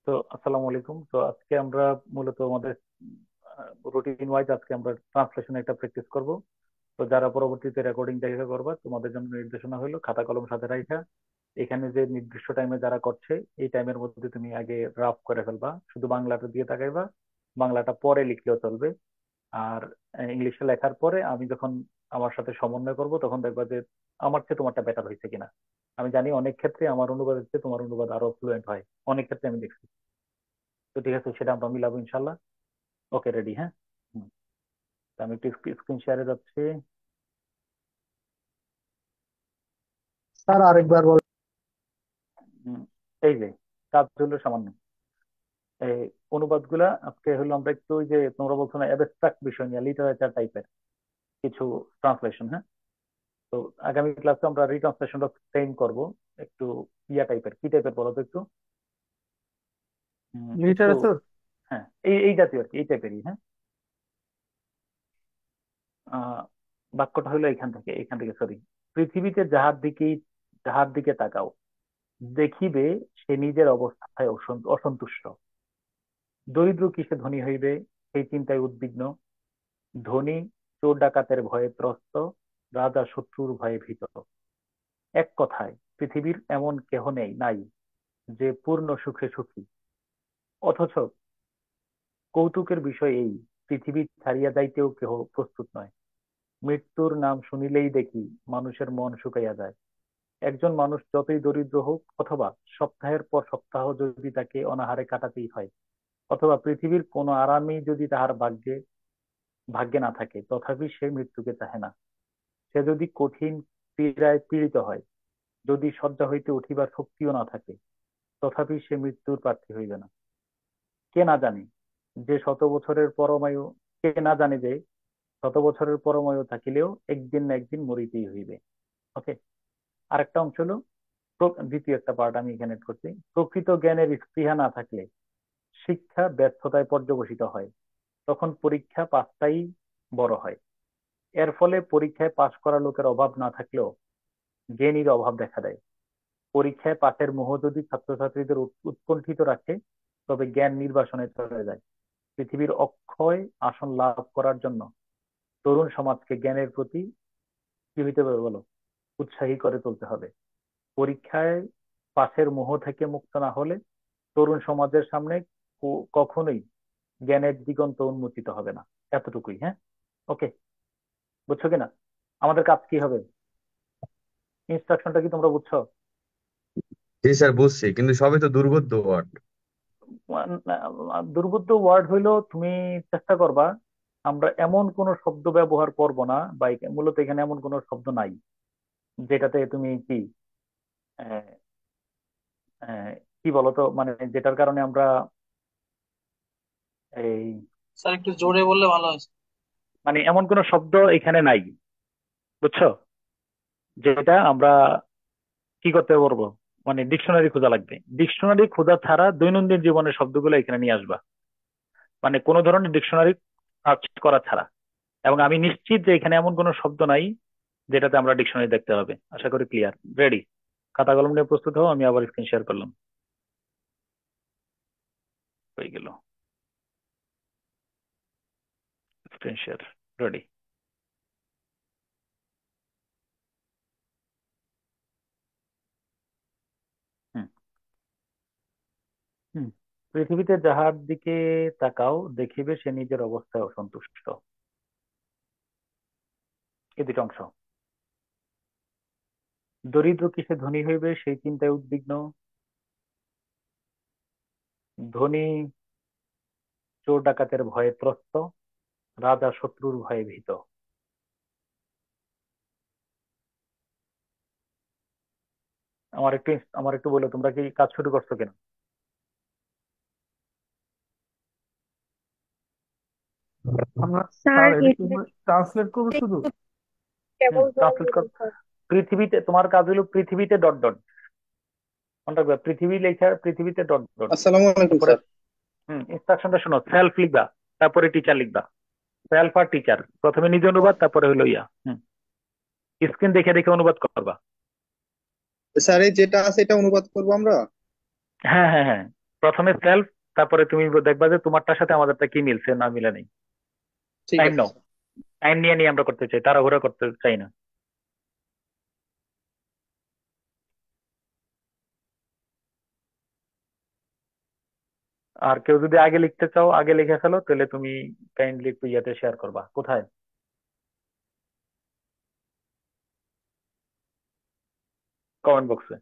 তো আসসালামু আলাইকুম। তো আজকে আমরা মূলত আমাদের রুটিন ওয়াইজ আজকে আমরা ট্রান্সলেশন একটা প্র্যাকটিস করব। তো যারা পরবর্তীতে রেকর্ডিং দেখা করবা তোমাদের জন্য নির্দেশনা হলো খাতা কলম সাথে রাখা এখানে যে নির্দিষ্ট টাইমে যারা করছে এই টাইমের মধ্যে তুমি আগে রাফ করে ফেলবা, শুধু বাংলাটা দিয়ে তাকাইবা, বাংলাটা পরে লিখলেও চলবে। আর ইংলিশে লেখার পরে আমি যখন আমার সাথে সমন্বয় করব তখন দেখবা যে আমার চেয়ে তোমারটা বেটার হয়েছে কিনা। আমি জানি অনেক ক্ষেত্রে আমার অনুবাদের চেয়ে তোমার অনুবাদ আরো ফ্লুয়েন্ট হয়, অনেক ক্ষেত্রে আমি দেখছি। তো ঠিক আছে, সেটা আমরা মিলাবো ইনশাল্লাহ। ওকে, রেডি? হ্যাঁ। হুম, তো আমি একটু স্ক্রিন শেয়ারে যাচ্ছি। স্যার আরেকবার বল। হুম, এই যে কাজ হলো সামান্য এই অনুবাদ গুলা আজকে হলো আমরা একটু ওই যে তোমরা বলছো না অ্যাবস্ট্রাক্ট বিষয় নিয়ে লিটারেচার টাইপের কিছু ট্রান্সলেশন। হ্যাঁ। তো আগামী ক্লাসে আমরা রিট্রান্সলেশনটা সেম করব। একটু ইয়া টাইপের, কি টাইপের বলো তো একটু। একটু লিটারেচার। হ্যাঁ, এই এই জাতীয় আর কি, এই টাইপেরই। হ্যাঁ। আহ বাক্যটা হলো এখান থেকে সরি। পৃথিবীতে যাহার দিকে তাকাও দেখিবে সে নিজের অবস্থায় অসন্তুষ্ট। দরিদ্র কিসে ধনী হইবে সেই চিন্তায় উদ্বিগ্ন। ধনী চোর ডাকাতের ভয়ে ত্রস্ত, রাজা শত্রুর ভয়ে ভীত। এক কথায় পৃথিবীর এমন কেহ নাই যে পূর্ণ সুখে সুখী। অথচ কৌতুকের বিষয় এই, পৃথিবী ছাড়িয়া যাইতেও কেহ প্রস্তুত নয়। মৃত্যুর নাম শুনিলেই দেখি মানুষের মন শুকাইয়া যায়। একজন মানুষ যতই দরিদ্র হোক, অথবা সপ্তাহের পর সপ্তাহ যদি তাকে অনাহারে কাটাতেই হয়, অথবা পৃথিবীর কোনো আরামই যদি তাহার ভাগ্যে ভাগ্যে না থাকে, তথাপি সে মৃত্যুকে চাহে না। সে যদি কঠিন পীড়ায় পীড়িত হয়, যদি শয্যা হইতে উঠিবার শক্তিও না থাকে, তথাপি সে মৃত্যুর প্রার্থী হইবে না। কে না জানে যে শত বছরের পরমায়ু কে না জানে যে শত বছরের পরমায়ু থাকিলেও একদিন না একদিন মরিতেই হইবে। ওকে। আরেকটা অংশ হলো দ্বিতীয় একটা পার্ট আমি এখানে add করছি। প্রকৃত জ্ঞানের স্পৃহা না থাকলে শিক্ষা ব্যর্থতায় পর্যবসিত হয়, তখন পরীক্ষা পাসটাই বড় হয়। এর ফলে পরীক্ষায় পাশ করা লোকের অভাব না থাকলেও জ্ঞানীর অভাব দেখা দেয়। পরীক্ষায় পাশের মোহ যদি ছাত্রছাত্রীদের উৎকণ্ঠিত রাখে, তবে জ্ঞান নির্বাসনে চলে যায়। পৃথিবীর অক্ষয় আসন লাভ করার জন্য তরুণ সমাজকে জ্ঞানের প্রতি কি হইতে হবে বলো, উৎসাহী করে তুলতে হবে। পরীক্ষায় পাশের মোহ থেকে মুক্ত না হলে তরুণ সমাজের সামনে কখনোই জ্ঞানের দিগন্ত উন্মোচিত হবে না। এতটুকুই। হ্যাঁ। ওকে, বুঝছো কিনা? আমাদের কাজ কি হবে, ইনস্ট্রাকশনটা কি তোমরা বুঝছো? জি স্যার বুঝছি, কিন্তু সবই তো দুর্বোধ্য ওয়ার্ড। দুর্বোধ্য ওয়ার্ড হইলো তুমি চেষ্টা করবা আমরা এমন কোন শব্দ ব্যবহার করব না, বা মূলত এখানে এমন কোন শব্দ নাই যেটাতে তুমি কি আহ, আহ, কি বলতো, মানে যেটার কারণে আমরা এই স্যার একটু জোরে বললে ভালো হয়। মানে এমন কোন শব্দ এখানে নাই, বুঝছো? যেটা আমরা কি করতে পারবো, মানে ডিকশনারি খোঁজা লাগবে। ডিকশনারি খোঁজা ছাড়া দৈনন্দিন জীবনের শব্দগুলো এখানে নিয়ে আসবা, মানে কোনো ধরনের ডিকশনারি সার্চ করা ছাড়া। এবং আমি নিশ্চিত যে এখানে এমন কোনো শব্দ নাই যেটাতে আমরা ডিকশনারি দেখতে হবে। আশা করি ক্লিয়ার। রেডি? খাতা কলম নিয়ে প্রস্তুত হও, আমি আবার স্ক্রিন শেয়ার করলাম। হয়ে গেল স্ক্রিন শেয়ার। রেডি? হুম। হুম। পৃথিবীতে যাহার দিকে তাকাও দেখিবে সে নিজের অবস্থায় অসন্তুষ্ট। এই দুটো অংশ। দরিদ্র কিসে ধনী হইবে সেই চিন্তায় উদ্বিগ্ন। ধনী চোর ডাকাতের ভয়ে ত্রস্ত, রাজা শত্রুর ভয়ে ভীত। আমার একটু বলো, তোমরা কি কাজ শুরু করছো কিনা? আমরা স্যার স্যার এটা কি এটা ট্রান্সলেট করবো শুধু? একটু কেবল জোরে ট্রান্সলেট কর। বলুন স্যার। পৃথিবীতে তোমার কাজ হলো পৃথিবীতে ডট ডট, মনে রাখবে পৃথিবী লেখা, পৃথিবীতে ডট ডট। আসসালামু আলাইকুম তারপরে স্যার। ইনস্ট্রাকশনটা শোনো, সেলফ লিখবা, তারপরে টিচার লিখবা। সেলফ আর টিচার, প্রথমে নিজে অনুবাদ তারপরে হলো ইয়া। স্ক্রিন দেখে দেখে অনুবাদ করবা। স্যার এই যেটা আছে এটা অনুবাদ করবো আমরা। হ্যাঁ, হ্যাঁ, হ্যাঁ। প্রথমে সেলফ, তারপরে তুমি দেখবা যে তোমারটার সাথে আমাদেরটা কি মিলছে না মিলে নেই। ঠিক টাইম আছে নাও, স্যার। টাইম নিয়ে নিয়ে আমরা করতে চাই, তাড়াহুড়া করতে চাই না। আর কেউ যদি আগে লিখতে চাও আগে লিখে ফেলো, তাহলে তুমি কাইন্ডলি একটু ইয়াতে শেয়ার করবা কোথায়, কমেন্ট বক্সে।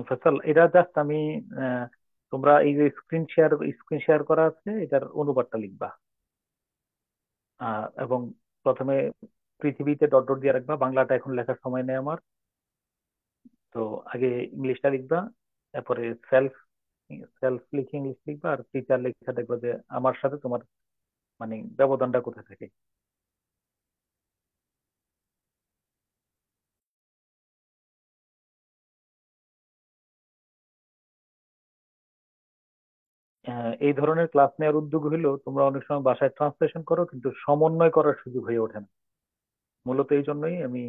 ফেসাল, এটা জাস্ট আমি আহ, তোমরা এই যে স্ক্রিন শেয়ার করা আছে এটার অনুবাদটা লিখবা। এবং প্রথমে পৃথিবীতে ডট ডট দিয়ে রাখবা, বাংলাটা এখন লেখার সময় নেই আমার। তো আগে ইংলিশটা লিখবা, তারপরে সেলফ সেলফ লিখে ইংলিশ লিখবা, আর টিচার লেখা দেখবা যে আমার সাথে তোমার মানে ব্যবধানটা কোথায় থাকে। এই ধরনের ক্লাস নেওয়ার উদ্যোগ হইলো তোমরা অনেক সময় বাসায় ট্রান্সলেশন করো কিন্তু সমন্বয় করার সুযোগ হয়ে ওঠে না। মূলত এই জন্যই আমি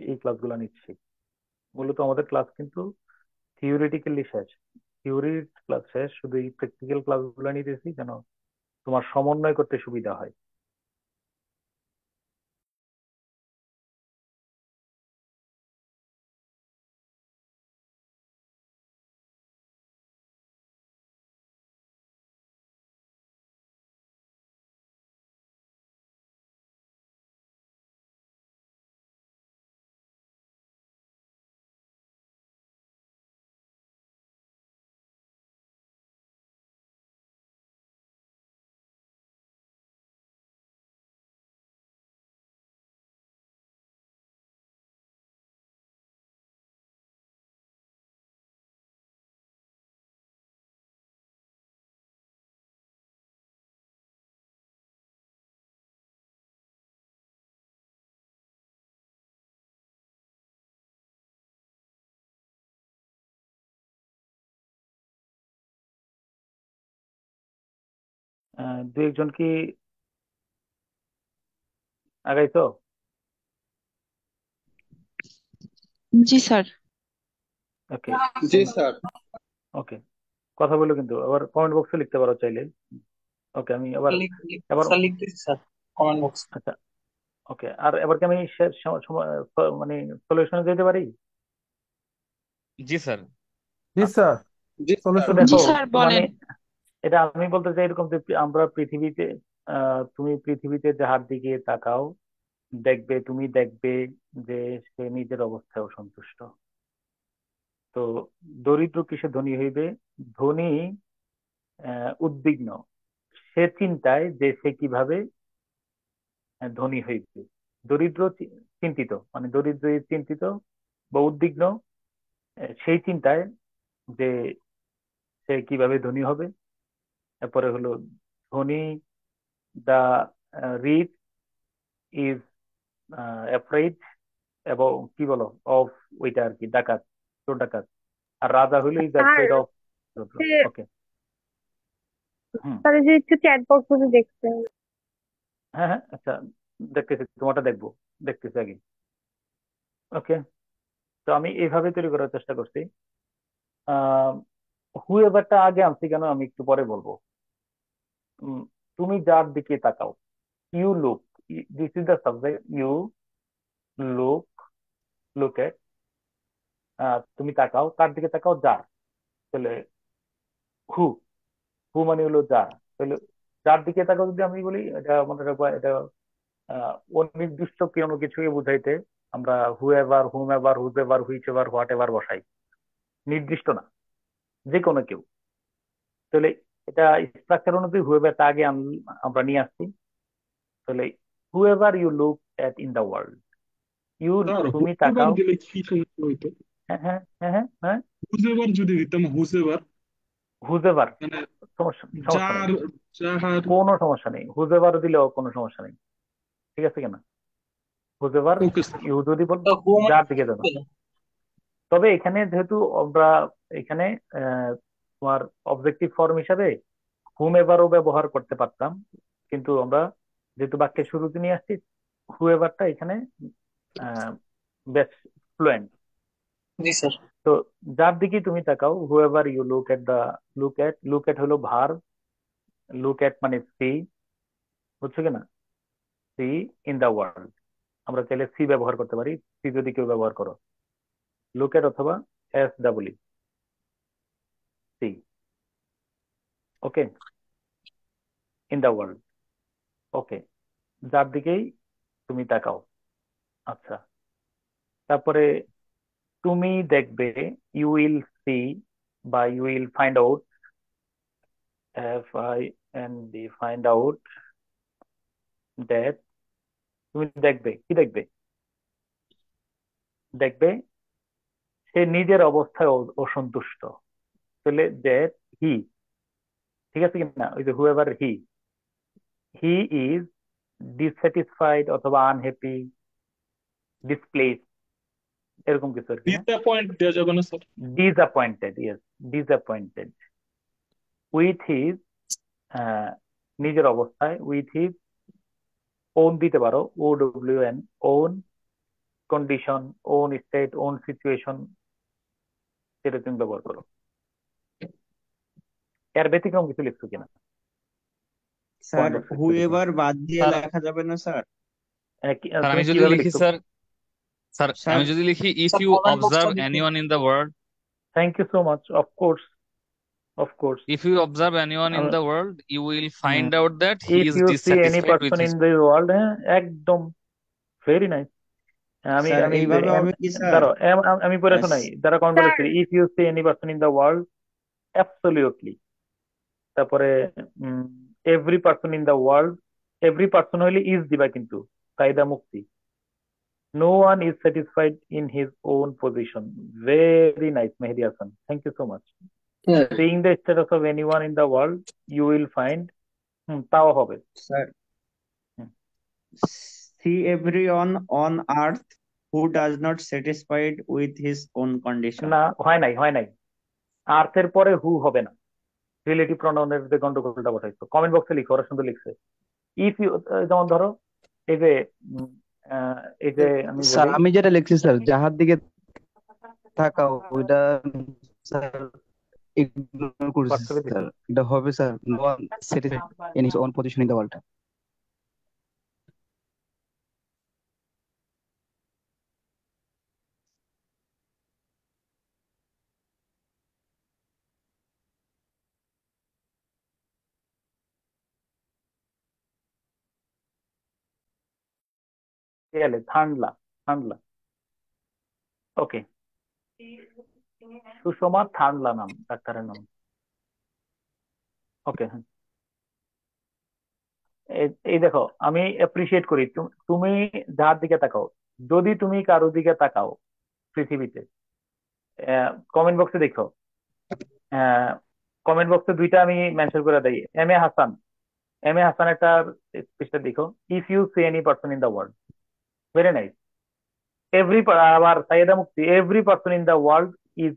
এই ক্লাসগুলো নিচ্ছি। মূলত আমাদের ক্লাস কিন্তু থিওরিটিক্যালি শেষ, থিওরির ক্লাস শেষ, শুধু এই প্র্যাকটিক্যাল ক্লাসগুলো নিতেছি যেন তোমার সমন্বয় করতে সুবিধা হয়। দু একজন কি আগাইছো? জি স্যার। ওকে, জি স্যার। ওকে, কথা বলো কিন্তু আবার কমেন্ট বক্সে লিখতে পারো চাইলে। ওকে, আমি আবার এবার স্যার লিখতেছি স্যার কমেন্ট বক্স। আচ্ছা, ওকে, আর এবার কি আমি মানে সলিউশনে যেতে পারি? জি স্যার। জি আচ্ছা, স্যার, জি তো স্যার। জি দেখো, স্যার মানে বলেন। এটা আমি বলতে চাই এরকম যে আমরা পৃথিবীতে, তুমি পৃথিবীতে যাহার দিকে তাকাও তুমি দেখবে যে সে নিজের অবস্থায় অসন্তুষ্ট। তো দরিদ্র কিসে ধনী হইবে? ধনী উদ্বিগ্ন, সে চিন্তায় যে সে কিভাবে ধনী হইবে। দরিদ্র চিন্তিত, মানে দরিদ্র চিন্তিত বা উদ্বিগ্ন, সেই চিন্তায় যে সে কিভাবে ধনী হবে। তারপরে হলো ধনী, দা রিচ ইজ অ্যাফ্রেড, এবং কি বলো অফ, ওইটা আর কি, ডাকাত, চোর ডাকাত। আর রাজা হইলো ইজ স্যার অ্যাফ্রেড অফ। যে ওকে, হুম, স্যার যে একটু চ্যাট বক্স যদি দেখতেন। হ্যাঁ হ্যাঁ, আচ্ছা, দেখতেছি, তোমারটা দেখবো, দেখতেছি আগে। ওকে, তো আমি এইভাবে তৈরি করার চেষ্টা করছি। আহ হুয়েভারটা আগে আনছি কেন আমি একটু পরে বলবো। উম, তুমি যার দিকে তাকাও, you look, this is the subject, you look, look at, তুমি তাকাও, কার দিকে তাকাও? যার। তাহলে হু, হু মানে হলো যার। তাহলে যার দিকে তাকাও যদি আমি বলি, এটা মনে রাখবা, এটা অনির্দিষ্ট কোনো কিছুকে বুঝাইতে আমরা whoever, whomever, whosever, whichever, whatever বসাই, নির্দিষ্ট না, যে কোনো কেউ। তাহলে এটা স্ট্রাকচার অনুযায়ী হুয়েভারটা আগে আমরা নিয়ে আসছি। তাহলে whoever you look at in the world, you, sir তুমি হুজেবার তাকাও। দিলে কি সমস্যা হইতো? হ্যাঁ হ্যাঁ হ্যাঁ হ্যাঁ হ্যাঁ, হুজেবার যদি দিতাম, হুজেবার হুজেভার, মানে সমস্যা সমস্যা নেই, যার, যাহার। কোনো সমস্যা নেই, হুজেভার দিলেও কোনো সমস্যা নেই, ঠিক আছে কিনা? হুজেভার ওকে স্যার। ইউ যদি বল, তো হু মানে যার দিকে যাবে। তবে এখানে যেহেতু আমরা এখানে তোমার অবজেক্টিভ ফর্ম হিসাবে হুম এভারও ব্যবহার করতে পারতাম, কিন্তু আমরা যেহেতু বাক্যের শুরুতে নিয়ে আসছি, হুয়েভারটা এখানে বেশ ফ্লুয়েন্ট। জি স্যার। তো যার দিকে তুমি তাকাও, whoever you look at the, look at হলো ভার্ব, লুক এট মানে সি, বুঝছো কিনা? সি ইন দা ওয়ার্ল্ড, আমরা চাইলে সি ব্যবহার করতে পারি, সি যদি কেউ ব্যবহার করো, লুক এট অথবা S double C, okay, in the world, okay, যার দিকেই তুমি তাকাও। আচ্ছা, তারপরে তুমি দেখবে, ইউ উইল সি বা you will find out, FIND, find out that, তুমি দেখবে, কি দেখবে? দেখবে সে নিজের অবস্থায় অসন্তুষ্ট। তাহলে দ্যাট হি, ঠিক আছে কিনা? ওই যে হুয়েভার হি ইজ ডিসস্যাটিসফাইড অথবা আনহ্যাপি, ডিসপ্লেস, এরকম কিছু আর কি। হ্যাঁ, ডিসঅ্যাপয়েন্ট দেওয়া যাবে না sir? Disappointed, yes, disappointed with his, নিজের অবস্থায়, উইথ হিজ ওন দিতে পারো, OWN, own condition, own state, own situation, সেটা তুমি ব্যবহার করো। এর ব্যতিক্রম কিছু লিখছো কিনা স্যার কমেন্ট বক্সে একটু দেখি। হুএভার বাদ দিয়ে স্যার, লেখা যাবে না স্যার? স্যার তুমি আমি যদি কিভাবে লিখি লিখছো? স্যার, স্যার স্যার আমি যদি লিখি if sir you comment observe বক্সটা দেখুন। Anyone in the world, thank you so much, of course, of course. If you observe anyone in the world you will find out that he if is you see any dissatisfied with person his. In the world, হ্যাঁ, একদম, very nice. আমি sir আমি এইভাবে হবে কি sir? দাঁড়াও, আমি পড়ে আহ, শোনাই, যারা কমেন্ট স্যার বলেছে, if you see any person in the world, absolutely. তারপরে every person in the world, every person হইলে ইজ দিবা কিন্তু, কায়দা মুক্তি। No one is satisfied in his own position, very nice Mehedi Hasan, thank you so much. Seeing the status of anyone in the world you will find, তাও হবে। Sir hmm, see everyone on earth who does not satisfied with his own condition. না, হয় নাই, হয় নাই, আর্থের পরে হু হবে না, রিলেটিভ প্রনাউনের যে গন্ডগোলটা বসাইছো। কমেন্ট বক্সে লিখো, ওরা সুন্দর লিখছে। ইফ ইউ, যেমন ধরো, এই যে উম, এই যে আমি স্যার বলি, আমি যেটা লিখছি স্যার, যাহার দিকে তাকাও ওইটা স্যার ইগনোর করছি হোয়াটসঅ্যাপে দিছো? স্যার। এটা হবে sir, no one satisfied in his own position in the world. গেলে থান্ডলা, থান্ডলা। ওকে, সুষমা থান্ডলা নাম, ডাক্তারের নাম। ওকে, হ্যাঁ। এই দেখো, আমি অ্যাপ্রিসিয়েট করি তুমি যার দিকে তাকাও। যদি তুমি কারো দিকে তাকাও পৃথিবীতে, কমেন্ট বক্সে দেখো, কমেন্ট বক্সে দুইটা আমি মেনশন করে দিই। M A Hasan, M A Hasan একটা পৃষ্ঠা দেখো, if you see any person in the world, very nice. আবার Saiyeda Mufti, every person in the world is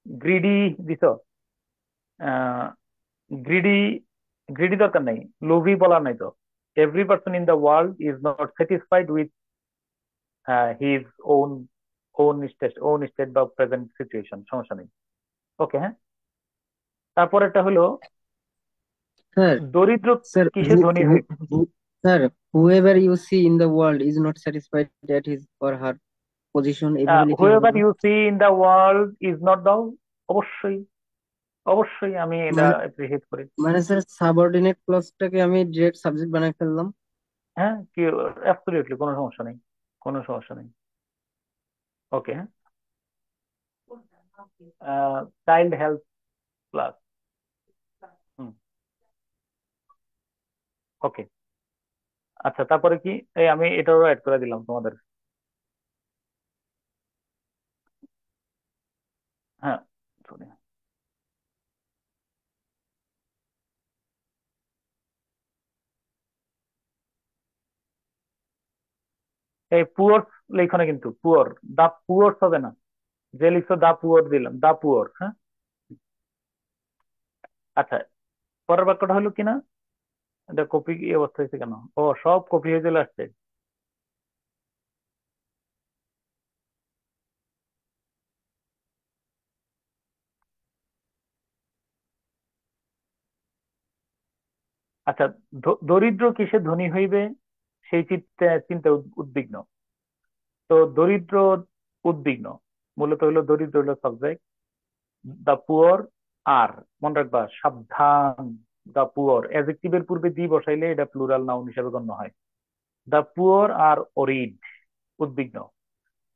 greedy দিছ, গ্রিডি, গ্রিডি দরকার নাই, লোভি বলার নাই তো। Every person in the world is not satisfied with his own own state বা present situation, সমস্যা নেই। ওকে, হ্যাঁ। তারপর একটা হলো, Sir, দরিদ্র sir, কিসে ধনী হয়? sir, whoever you see in the world is not satisfied at his or her position, এভাবে লিখলে হবে হুয়েভার না? You see in the world is not দাও, অবশ্যই, অবশ্যই আমি এটা মানে অ্যাপ্রিসিয়েট করি। মানে স্যার সাবঅর্ডিনেট ক্লজটাকে আমি ডিরেক্ট সাবজেক্ট বানাই ফেললাম। হ্যাঁ, কি, অ্যাবসলিউটলি কোনো সমস্যা নেই, কোনো সমস্যা নেই। ওকে, হ্যাঁ। চাইল্ড হেলথ ক্লাস, হুম, ওকে। আচ্ছা, তারপরে কি, এই আমি এটারও অ্যাড করে দিলাম তোমাদের। হ্যাঁ, sorry। এই পুয়ার লেখো না কিন্তু, পুয়ার, দা পুয়ার হবে না, যে লিখছো দা পুয়ার দিলাম, দা পুয়ার, হ্যাঁ। আচ্ছা, পরের বাক্যটা হলো কিনা, এটা কপি কি অবস্থা হয়েছে কেন? ও, সব কপি হয়ে চলে আসছে। আচ্ছা, দরিদ্র কিসে ধনী হইবে সেই চিন্তা উদ্বিগ্ন। তো দরিদ্র উদ্বিগ্ন, মূলত হলো দরিদ্র হলো সাবজেক্ট, দা পুয়ার আর, মনে রাখবা সাবধান, দা পুয়ার অ্যাডজেক্টিভের পূর্বে দি বসাইলে এটা প্লুরাল নাউন হিসেবে গণ্য হয়। দা পুয়ার আর অরিড, উদ্বিগ্ন।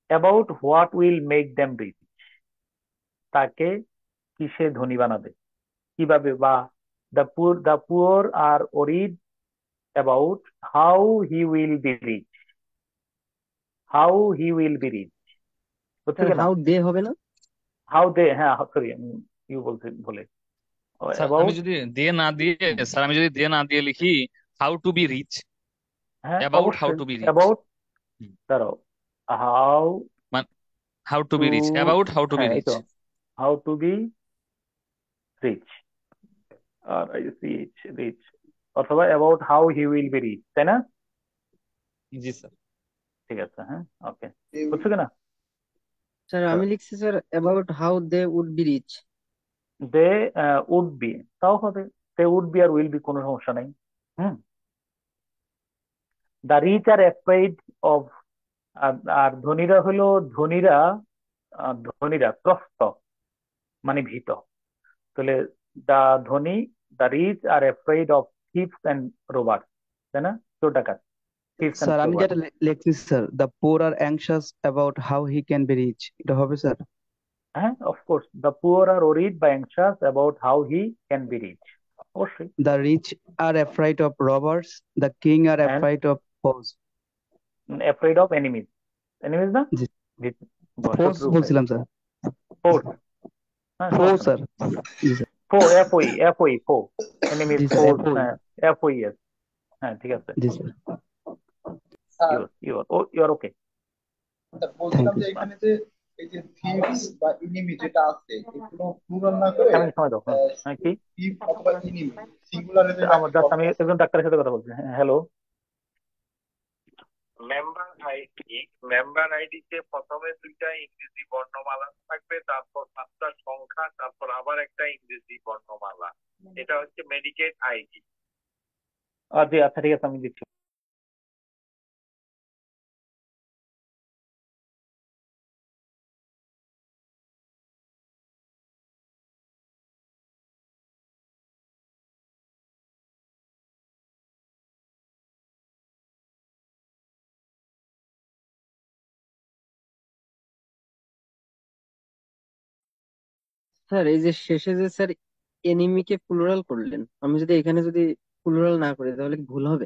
About what will make them rich, তাকে কিসে ধনী বানাবে, কিভাবে, বা the poor are worried about how he will be rich, how he will be rich, বুঝছো স্যার কিনা? হাউ দে হবে না? হাউ দে, হ্যাঁ, সরি, ইউ বলছি বলে, স্যার আমি অ্যাবাউট, যদি দিয়ে না দিয়ে স্যার আমি যদি দিয়ে না দিয়ে লিখি হাউ টু বি রিচ, হ্যাঁ অ্যাবাউট হাউ অবশ্যই, টু বি রিচ, অ্যাবাউট, দাঁড়াও, হাউ মানে how to to, be rich, about how to be হ্যাঁ এই রিচ। তো, হাউ টু বি রিচ, আর রিচ, রিচ, অথবা about how he will be rich, তাই না? জি স্যার। ঠিক আছে, হ্যাঁ, ওকে, বুঝছো কিনা? স্যার আমি লিখছি sir about how they would be rich. They would be, তাও হবে, দে উড বি আর উইল বি, কোনো সমস্যা নাই। Hmm, the rich are afraid of, আর ধনীরা হলো, ধনীরা, ধনীরা ত্রস্ত মানে ভীত। তাহলে দা ধনী, the rich are afraid of thieves and robbers, তাই না? চোর ডাকাত, থিপস এন্ড স্যার আমি রোবার্স। যেটা লিখছি sir, the poor are anxious about how he can be rich, এটা হবে স্যার। হ্যাঁ, of course, the poor are worried বা anxious about how he can be rich, অবশ্যই। The rich are afraid of robbers, the king are and afraid of foes. Afraid of enemies, enemies না, জি, ফোজ শত্রু ভয়, বলছিলাম sir. Force, হ্যাঁ foe সমস্যা নেই। Sir. জি sir. Foe, F O E, F O E, foe, enemies, জি স্যার, ফোর্স, এফওই। হ্যাঁ, এফওই, এস, হ্যাঁ, ঠিক আছে, জি sir, sir your okay. Sir thank বলছিলাম ইউ। যে এখানে যে এই যে থিপস বা ইনিমি যেটা আছে এগুলো প্লুরাল না করে আমি সময় দাও, হ্যাঁ, হ্যাঁ, কি, থিপ অথবা ইনিমি সিঙ্গুলারে যে আমার রাখলে জাস্ট, হবে আমি না স্যার? একজন ডাক্তারের সাথে কথা বলছি, হ্যাঁ, হ্যালো, মেম্বার আইডি, মেম্বার আইডিতে প্রথমে দুইটা ইংরেজি বর্ণমালা থাকবে, তারপর 5টা সংখ্যা, তারপর আবার একটা ইংরেজি বর্ণমালা। এটা হচ্ছে মেডিকেট আইডি। জি আচ্ছা ঠিক আছে, আমি দিচ্ছি। স্যার এই যে শেষে যে স্যার এনিমিকে প্লুরাল করলেন, আমি যদি এখানে যদি প্লুরাল না করি তাহলে কি ভুল হবে?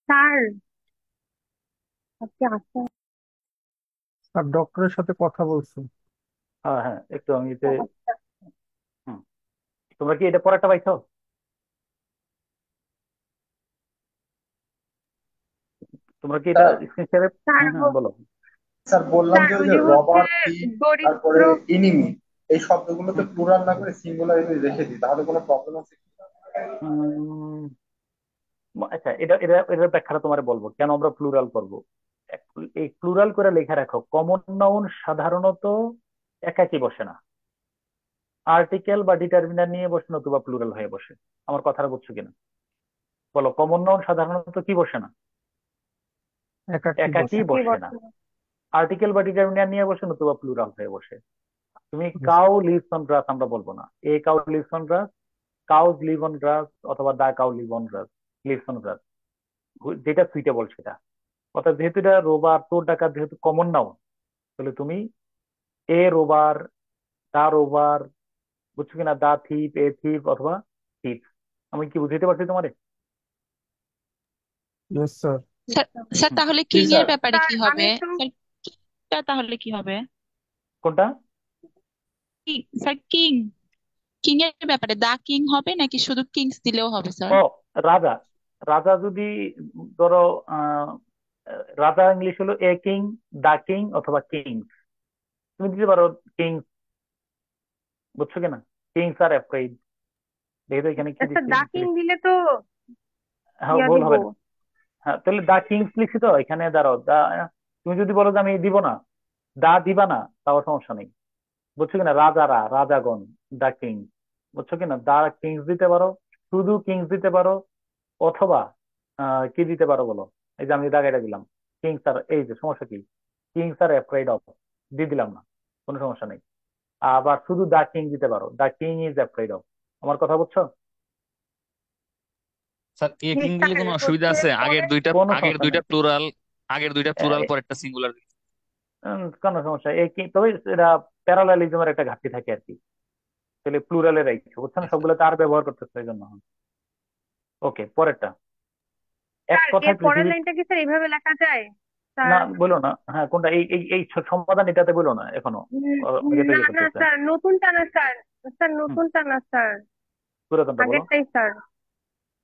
স্যার আপনি আসেন। আর ডক্টরের সাথে কথা বলছি। হ্যাঁ হ্যাঁ, একটু আমি হুম। তোমরা কি এটা পরেরটা পাইছো? তোমরা কি এটা স্যার স্ক্রিন শেয়ারে? স্যার হ্যাঁ বলো। স্যার বললাম স্যার যে ওই ওই যে যে হচ্ছে রবার্ট থিপ, দরিদ্র। তারপরে ইনিমি, এই শব্দগুলোতে হুম। প্লুরাল না করে সিঙ্গুলার রেখে দিই, তাহলে কোনো প্রবলেম আছে কি? উম, আচ্ছা, এটা এটা এটার ব্যাখ্যাটা তোমার বলবো কেন আমরা প্লুরাল করব। এই প্লুরাল করে লেখা রাখো, কমন নাউন সাধারণত একাকি বসে না, আর্টিকেল বা ডিটারমিনার নিয়ে বসে নতুবা প্লুরাল হয়ে বসে। আমার কথাটা বুঝছো কিনা বলো। কমন নাউন সাধারণত কি বসে না? একাকী একাকি বসে। কি বসে না। বর্তমান আর্টিকেল বা ডিটারমিনার নিয়ে বসে নতুবা প্লুরাল হয়ে বসে। তুমি বুঝছি। কাউ লিভস অন গ্রাস আমরা বলবো না, a cow lives on grass, cows live on grass, অথবা the cow live on grass, lives on grass, যেটা সুইটেবল সেটা। অর্থাৎ যেহেতু এটা রোবার, চোর ডাকাত যেহেতু কমন নাউন, তাহলে তুমি এ রোবার, দা রোবার, বুঝছো কিনা, দা থিপ, এ থিপ, অথবা থিপ। আমি কি বুঝাইতে পারছি তোমারে? Yes sir. স্যার স্যার হুম। তাহলে জি কিং এর স্যার। ব্যাপারে স্যার কি আমি হবে? একটু স্যার কিংটা তাহলে কি হবে? কোনটা? স্যার কিং, কিং এর ব্যাপারে দা কিং হবে নাকি শুধু কিংস দিলেও হবে স্যার? ও রাজা, রাজা যদি ধরো আহ রাজা ইংলিশ হলো এ কিং, দা কিং, অথবা কিং। তুমি দিতে পারো কিং, বুঝছো কিনা, কিংস আর অ্যাফ্রেড। দেখো তো এখানে কি আচ্ছা দিচ্ছি। ডাকিং দিলে তো হ্যাঁ, ইয়া ভুল দিব। হবে না। হ্যাঁ, তাহলে দা কিংস লিখছি তো এখানে, দাঁড়াও দা। তুমি যদি বলো যে আমি দিব না, দা দিবা না, তাও সমস্যা নেই। বুঝছো কিনা, রাজারা, রাজাগণ, দা কিং, বুঝছো কিনা, দা কিংস দিতে পারো, শুধু কিংস দিতে পারো, অথবা কি দিতে পারো বলো। এই যে আমি দাগাইটা দিলাম, কিংস আর, এই যে সমস্যা কি, কিংস আর অ্যাফ্রেড অফ দিয়ে দিলাম না, কোনো সমস্যা নেই। আবার শুধু দা কিং দিতে পারো, the king is afraid of. আমার কথা বুঝছো? স্যার এ জি কিং দিলে স্যার কোনো অসুবিধা হচ্ছে আছে? আগের পরে দুইটা, কোনো আগের সমস্যা দুইটা নেই। প্লুরাল, আগের দুইটা প্লুরাল আহ, পর একটা সিঙ্গুলার। কোনো সমস্যা এই কি, তবে এটা প্যারালালিজমের একটা ঘাটতি থাকে আর কি। তাহলে প্লুরালে রাখছো, বুঝছো না, সবগুলো তার ব্যবহার করতেছে এই জন্য। ওকে, পরেরটা। এক স্যার এর কথায় পরের পৃথিবীর, লাইনটা কি স্যার এইভাবে লেখা যায় না স্যার? বলো না, হ্যাঁ কোনটা, এই এই এই সমাধান এটাতে বলো না এখনো, অনেকে তো না ইয়ে না করতেছে। স্যার নতুনটা না স্যার। স্যার হুম, নতুনটা না স্যার, পুরাতনটা বলো। আগেরটাই স্যার।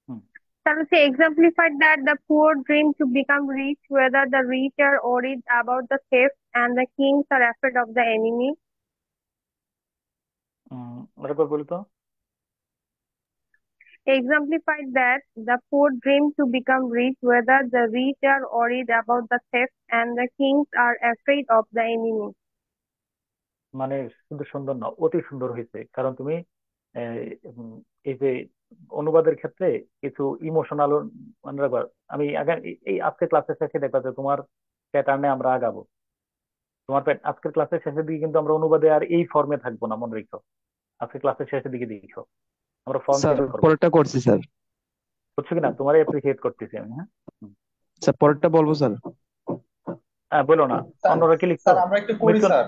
হুম। স্যার হচ্ছে exemplified that the poor dream to become rich, whether the rich are worried about the theft and the kings are afraid of the enemy. আরেকবার বলি তো। exemplified that the poor dream to become rich, whether the rich are worried about the theft and the kings are afraid of the enemy. মানে শুধু সুন্দর না, অতি সুন্দর হয়েছে। কারণ তুমি এই যে অনুবাদের ক্ষেত্রে কিছু ইমোশনাল মানে রাখবা। আমি আগে এই আজকে ক্লাসের শেষে দেখবা যে তোমার প্যাটার্নে আমরা আগাবো। তোমার আজকের ক্লাসের শেষের দিকে কিন্তু আমরা অনুবাদে আর এই ফর্মে থাকবো না, মনে রেখো। আজকে ক্লাসের শেষের দিকে দেখো আমরা ফর্ম স্যার চেঞ্জ করবো। পরেরটা করছি স্যার। বুঝছো কিনা? তোমার অ্যাপ্রিসিয়েট করতেছি আমি। হ্যাঁ স্যার পরেরটা বলবো স্যার। হ্যাঁ বলো না, স্যার অন্যরা কি লিখছো? স্যার আমরা একটু করি মৃত্যু, স্যার।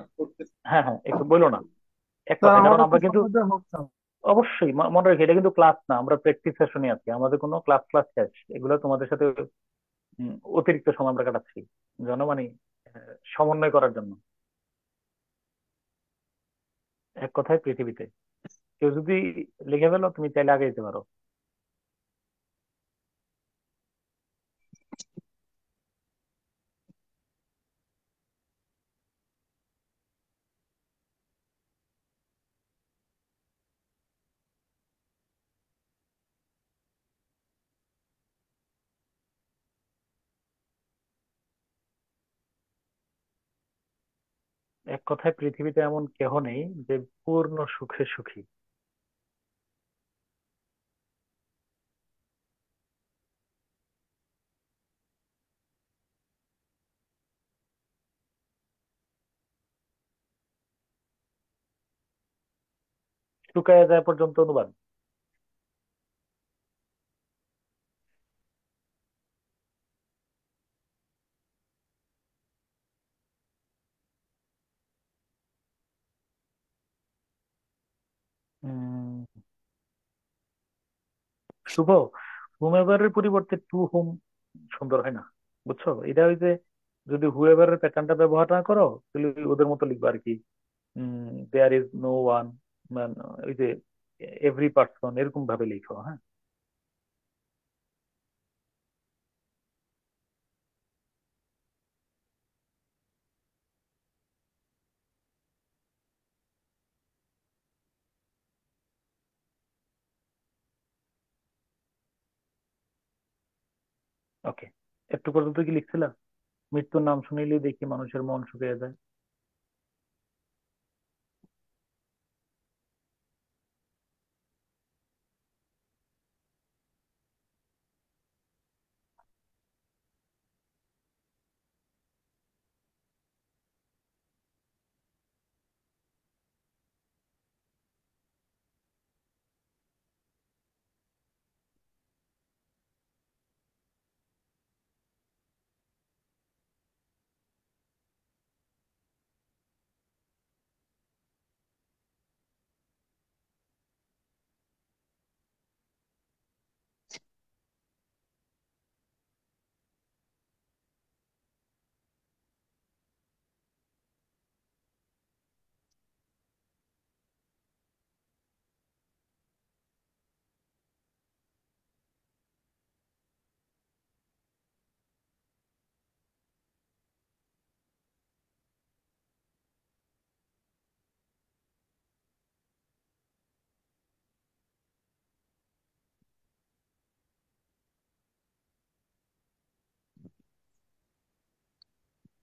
হ্যাঁ হ্যাঁ একটু বলো না এক স্যার কথা। কারণ আমাদের একটু আমরা কিন্তু সময় দেওয়া হোক স্যার। অবশ্যই মনে রাখি এটা কিন্তু ক্লাস না, আমরা প্র্যাকটিস সেশনে আছি। আমাদের কোনো ক্লাস ক্লাস শেষ, এগুলো তোমাদের সাথে অতিরিক্ত সময় আমরা কাটাচ্ছি মানে সমন্বয় করার জন্য। এক কথায় পৃথিবীতে কেউ যদি লিখে ফেলো তুমি চাইলে আগে যেতে পারো। এক কথায় পৃথিবীতে এমন কেহ নেই যে পূর্ণ সুখে সুখী। শুকায় যায় পর্যন্ত অনুবাদ। উম, শুভ, হুমেভারের পরিবর্তে টু হুম সুন্দর হয় না? বুঝছো? এটা ওই যে যদি হুএভারের প্যাটার্নটা ব্যবহার না করো তাহলে ওদের মতো লিখবা আর কি। দেয়ার ইজ নো ওয়ান, ওই যে এভরি পার্সন এরকম ভাবে লিখো। হ্যাঁ ওকে। একটু পর্যন্ত কি লিখছিলা? মৃত্যুর নাম শুনিলেই দেখি মানুষের মন শুকিয়ে যায়।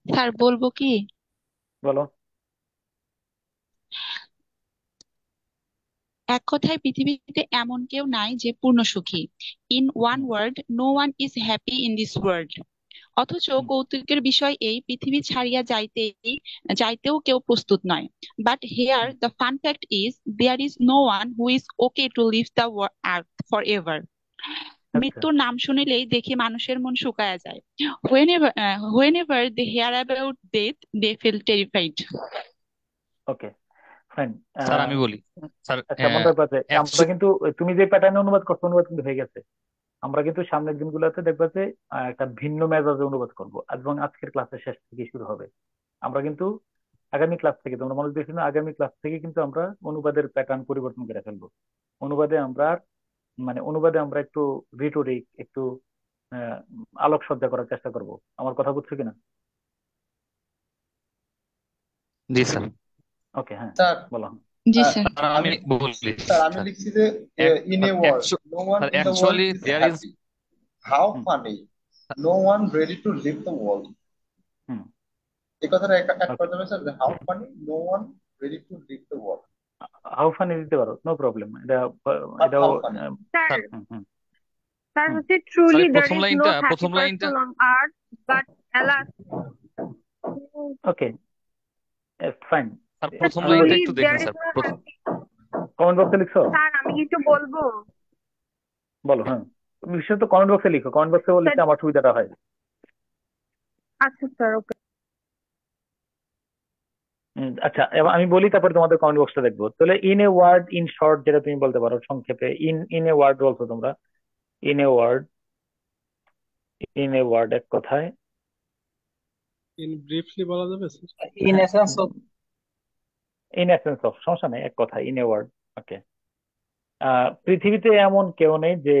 স্যার বলবো কি? বলো। এক কথায় পৃথিবীতে এমন কেউ নাই যে পূর্ণ সুখী। In one hmm, word, no one is happy in this world. অথচ হুম, কৌতুকের বিষয় এই, পৃথিবী ছাড়িয়া যাইতেও কেউ প্রস্তুত নয়। But here hmm. The fun fact is, there is no one who is okay to leave the earth forever. আচ্ছা মৃত্যুর নাম শুনিলেই দেখি মানুষের মন শুকায়া যায়। Whenever they hear about death, they feel terrified. Okay fine. Sir আমি বলি। স্যার আচ্ছা মনে রাখবা যে আমরা অ্যাকচুয়ালি কিন্তু তুমি যে প্যাটার্নে অনুবাদ করছো অনুবাদ কিন্তু হয়ে গেছে। আমরা কিন্তু সামনের দিনগুলোতে দেখবা যে একটা ভিন্ন মেজাজে অনুবাদ করবো, এবং আজকের ক্লাসের শেষ থেকে শুরু হবে। আমরা কিন্তু আগামী ক্লাস থেকে, তোমরা মনে দিয়েছো না, আগামী ক্লাস থেকে কিন্তু আমরা অনুবাদের প্যাটার্ন পরিবর্তন করে ফেলবো। অনুবাদে আমরা অনুবাদে আমরা একটু রিটোরিক, একটু আহ, আলোকসজ্জা করার চেষ্টা করব। আমার কথা বুঝছো কিনা? জি স্যার। ওকে হ্যাঁ স্যার বলো। জি আহ, স্যার। স্যার আমি আমি বলি স্যার আমি স্যার লিখছি যে in a world no one sir in the world actually is there is happy, how hmm funny, no one ready to leave the world. Hmm এই কথাটা অ্যাড ওকে। করা যাবে স্যার, যে how funny, no one ready to leave the world, how funny দিতে পারো, no problem. But এটাও how funny. Sir, sir hmm hmm sir, hmm sir truly এই there is no happy প্রথম লাইনটা person on earth, but alas, okay, fine. Sir প্রথম লাইনটা truly একটু there দেখেন is sir no happy. Comment বক্সে লিখছো? স্যার আমি কিছু বলবো? বলো। হ্যাঁ, বিশেষত কমেন্ট বক্সে লিখো, কমেন্ট বক্সে স্যার, লিখতে আমার সুবিধাটা হয়। আচ্ছা স্যার, ওকে। আচ্ছা, এবার আমি বলি, তারপরে তোমাদের কমেন্ট বক্সটা দেখবো। তাহলে in a word, in short, যেটা তুমি বলতে পারো সংক্ষেপে, ইন ইন এ ওয়ার্ড বলছো তোমরা। In a word, in a word এক কথায়, ইন ব্রিফলি বলা যাবে স্যার? ইন হ্যাঁ, essence of. In essence of, সমস্যা নেই, এক কথায় ইন এ ওয়ার্ড। ওকে। পৃথিবীতে এমন কেউ নেই যে,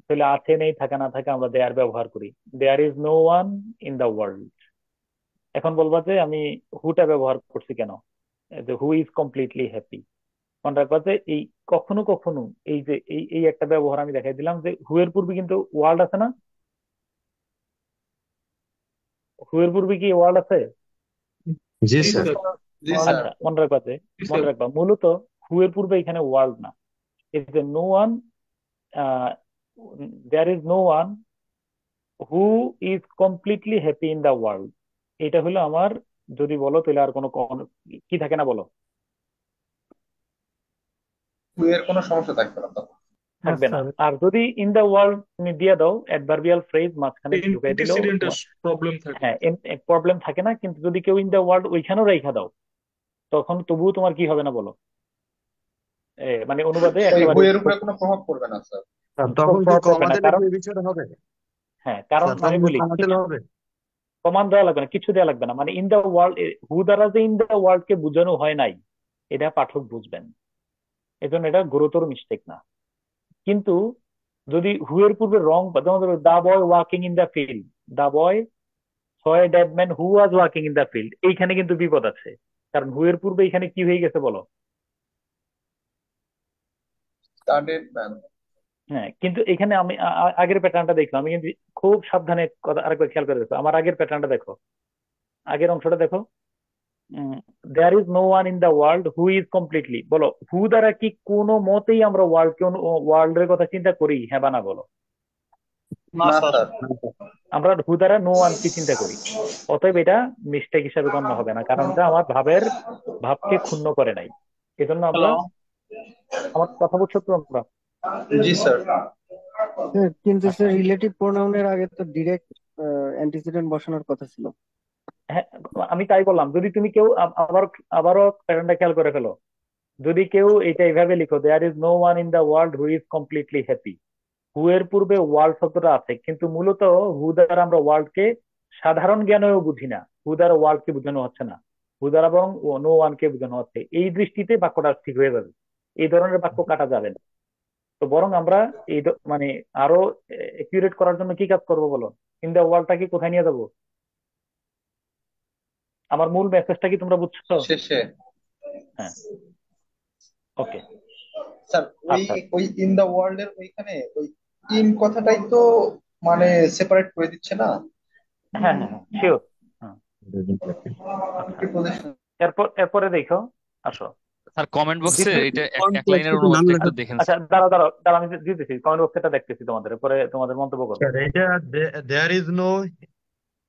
তাহলে আছে নেই, থাকা না থাকা আমরা দেয়ার ব্যবহার করি। There is no one in the world. এখন বলবা যে আমি হুটা ব্যবহার করছি কেন, যে হু ইজ কমপ্লিটলি হ্যাপি। মনে রাখবা যে এই কখনো কখনো এই যে এই এই একটা ব্যবহার আমি দেখাই দিলাম, যে হু এর পূর্বে কিন্তু ওয়ার্ল্ড আছে না? হু এর পূর্বে কি ওয়ার্ল্ড আছে? জি জি স্যার। স্যার। জি স্যার। আচ্ছা, মনে রাখবা যে, জি মনে স্যার। রাখবা মূলত হু এর পূর্বে এখানে ওয়ার্ল্ড না, ইজ যে no one, there is no one who is completely happy in the world. এটা হলো আমার, যদি বলো তাহলে আর কোনো কি থাকে না বলো? এর কোনো সমস্যা থাকবে না তখন। না থাকবে না। স্যার, আর যদি ইন দা ওয়ার্ল্ড তুমি দিয়ে দাও অ্যাডভার্বিয়াল ফ্রেজ মাঝখানে ঢুকাই দিলেও অ্যান্টিসিডেন্টের প্রবলেম থাকে। হ্যাঁ, প্রবলেম থাকে না। কিন্তু যদি কেউ ইন দা ওয়ার্ল্ড ওইখানেও রেখা দাও, তখন তবুও তোমার কি হবে না বলো? মানে অনুবাদে ওই একেবারে বইয়ের উপরে কোনো প্রভাব পড়বে না স্যার। স্যার তখন কি প্রভাব পড়বে কমা না, দিলে কি কারণ এই বিষয়টা হবে? হ্যাঁ, কারণ স্যার তখন আমি কি বলি কমা দিলে কিছু হবে? প্রমাণ দেওয়া লাগবে না, কিছু দেওয়া লাগবে না। মানে ইন দা ওয়ার্ল্ড, হু দ্বারা যে ইন দা ওয়ার্ল্ড কে বোঝানো হয় নাই, এটা পাঠক বুঝবেন। এজন্য এটা গুরুতর মিস্টেক না। কিন্তু যদি হু এর পূর্বে রং, যেমন the boy walking in the field, the boy saw a dead man who was walking in the field, এইখানে কিন্তু বিপদ আছে। কারণ হু এর পূর্বে এখানে কি হয়ে গেছে বলো? Studded man. হ্যাঁ, কিন্তু এখানে আমি আগের প্যাটার্নটা দেখলাম, আমি কিন্তু খুব সাবধানে কথা আরেকবার খেয়াল করে দেখো, আমার আগের প্যাটার্নটা দেখো, আগের অংশটা দেখো। There is no one in the world who is completely, বলো হু দ্বারা কি কোনো মতেই আমরা ওয়ার্ল্ড এর কথা চিন্তা করি? হ্যাঁ বা না বলো? না না স্যার। স্যার। আমরা হু দ্বারা নো ওয়ান কি চিন্তা করি। অতএব এটা মিস্টেক হিসাবে গণ্য হবে না, কারণ এটা আমার ভাবকে ক্ষুণ্ণ করে নাই। এজন্য আমরা, হ্যালো। আমার কথা বুঝছো তো আমরা? জি স্যার। কিন্তু আচ্ছা, স্যার রিলেটিভ প্রোনাউনের আগে তো ডিরেক্ট অ্যান্টিসিডেন্ট বসানোর কথা ছিল। হ্যাঁ, আমি তাই বললাম। যদি তুমি কেউ আবারও প্যাটার্নটা খেয়াল করে ফেলো, যদি কেউ এটা এইভাবে লিখো, there is no one in the world who is completely happy, who এর পূর্বে ওয়ার্ল্ড শব্দটা আছে, কিন্তু মূলত হু দ্বারা আমরা ওয়ার্ল্ড কে সাধারণ জ্ঞানেও বুঝি না, হু দ্বারা ওয়ার্ল্ড কে বোঝানো হচ্ছে না, হু দ্বারা বরং নো ওয়ান কে বোঝানো হচ্ছে। এই দৃষ্টিতে বাক্যটা ঠিক হয়ে যাবে, এই ধরনের বাক্য কাটা যাবে না। তো বরং আমরা মানে আরো একিউরেট করার জন্য কি কাজ করবো বলো? ইন দা ওয়ার্ল্ডটাকে কোথায় নিয়ে যাবো? আমার মূল মেসেজটা কি তোমরা বুঝছো? শেষে। হ্যাঁ, ওকে। স্যার ওই আচ্ছা, ওই ইন দা ওয়ার্ল্ড এর ওইখানে ওই ইন কথাটাই তো মানে সেপারেট করে দিচ্ছে না হ্যাঁ হ্যাঁ হ্যাঁ, শিওর। হ্যাঁ, আচ্ছা, প্রিপোজিশন। এরপরে দেখো, আসো। স্যার কমেন্ট বক্সে দ্বিতীয়, এটা এক লাইনের অনুবাদটা একটু দেখেন আচ্ছা, স্যার। দাঁড়াও দাঁড়াও দাঁড়াও, আমি দিতেছি কমেন্ট বক্সটা, দেখতেছি তোমাদের, পরে তোমাদের মন্তব্য করবো। স্যার এটা দেয়ার ইজ নো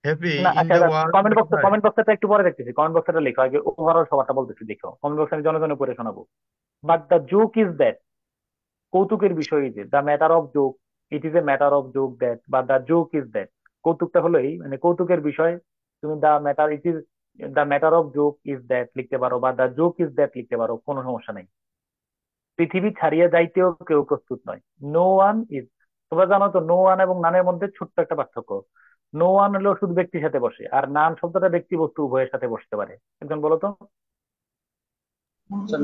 হ্যাপি না, ইন আচ্ছা, দ্য ওয়ার্ল্ড কোথায়? কমেন্ট বক্সটা একটু পরে দেখতেছি, কমেন্ট বক্সটা লিখো আগে, ওভারঅল সবারটা বলতেছি দেখো। কমেন্ট বক্সে আমি জনে জনে পড়ে শোনাবো। But the joke is that, কৌতুকের বিষয় যে, the matter of joke, it is a matter of joke that, বা দ্য জোক ইজ দ্যাট, কৌতুকটা হলো এই, মানে কৌতুকের বিষয়। তুমি the matter, it is the matter of joke is that লিখতে পারো, বা দ্য জোক ইজ দ্যাট লিখতে পারো, কোনো সমস্যা নেই। পৃথিবী ছাড়িয়ে যাইতেও কেউ প্রস্তুত নয়, নো ওয়ান ইজ। তোমরা জানো তো নো ওয়ান এবং নানের মধ্যে ছোট্ট একটা পার্থক্য। নো ওয়ান হলো শুধু ব্যক্তির সাথে বসে, আর নান শব্দটা ব্যক্তি বস্তু উভয়ের সাথে বসতে পারে। একজন বলো তো।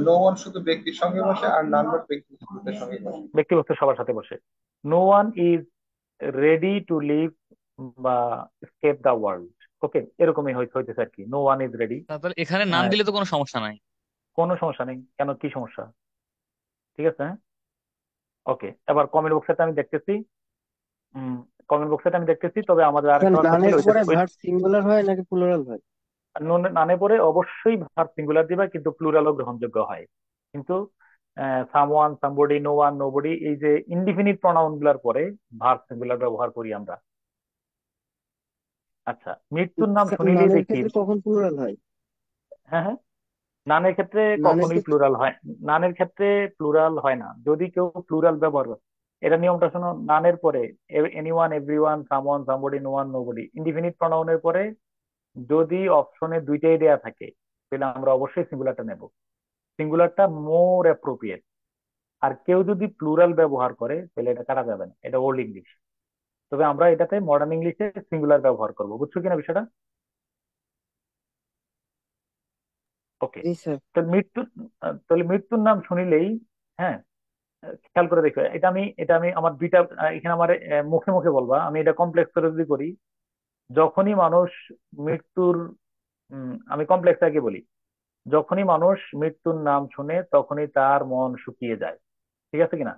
নো ওয়ান শুধু ব্যক্তির সঙ্গে বসে, আর নান ব্যক্তি বস্তুদের সঙ্গে বসে। ব্যক্তি বস্তু সবার সাথে বসে। No one is ready to leave বা স্কেপ দা ওয়ার্ল্ড। ওকে, এরকমই হইতেছে আর কি, নো ওয়ান ইজ রেডি। তাহলে এখানে নাম দিলে তো কোনো সমস্যা নাই। কোনো সমস্যা নেই, কেন কি সমস্যা? ঠিক আছে, হ্যাঁ। ওকে, এবার কমেন্ট বক্সে আমি দেখতেছি। কমেন্ট বক্সে আমি দেখতেছি, তবে আমাদের স্যার আরেকটা বাক্য ছিল নানের ওইটা পরে ভার্ব সিঙ্গুলার হয় নাকি প্লুরাল হয়? নানে পরে অবশ্যই ভার্ব সিঙ্গুলার দিবা, কিন্তু প্লুরালও গ্রহণযোগ্য হয়। কিন্তু someone, somebody, no one, nobody, এই যে ইনডিফিনিট প্রনাউন গুলার পরে ভার্ব সিঙ্গুলার ব্যবহার করি আমরা। আচ্ছা, মৃত্যুর নাম স্যার শুনিলেই নানের দেখি। ক্ষেত্রে কখন প্লুরাল হয়? হ্যাঁ, হ্যাঁ, নানের ক্ষেত্রে নানের কখনোই ক্ষেত্রে প্লুরাল হয়, নানের ক্ষেত্রে প্লুরাল হয় না যদি কেউ প্লুরাল ব্যবহার করে। এটা নিয়মটা শোনো, নানের পরে anyone, everyone, someone, somebody, no one, nobody, indefinite প্রনাউনের পরে যদি অপশনে দুইটাই দেয়া থাকে, তাহলে আমরা অবশ্যই সিঙ্গুলারটা নেব। সিঙ্গুলারটা মোর অ্যাপ্রোপ্রিয়েট। আর কেউ যদি প্লুরাল ব্যবহার করে তাহলে এটা কাটা যাবে না, এটা ওল্ড ইংলিশ। তবে আমরা এটাতে মডার্ন ইংলিশে সিঙ্গুলার ব্যবহার করব, বুঝছো কিনা বিষয়টা? ওকে। জি স্যার। তাহলে মৃত্যুর নাম শুনিলেই, হ্যাঁ, খেয়াল করে দেখো, এটা আমি আমার দুইটা এখানে আমার মুখে মুখে বলবা, আমি এটা কমপ্লেক্স করে যদি করি, যখনই মানুষ মৃত্যুর, আমি কমপ্লেক্স আগে বলি, যখনই মানুষ মৃত্যুর নাম শুনে তখনই তার মন শুকিয়ে যায়। ঠিক আছে কিনা?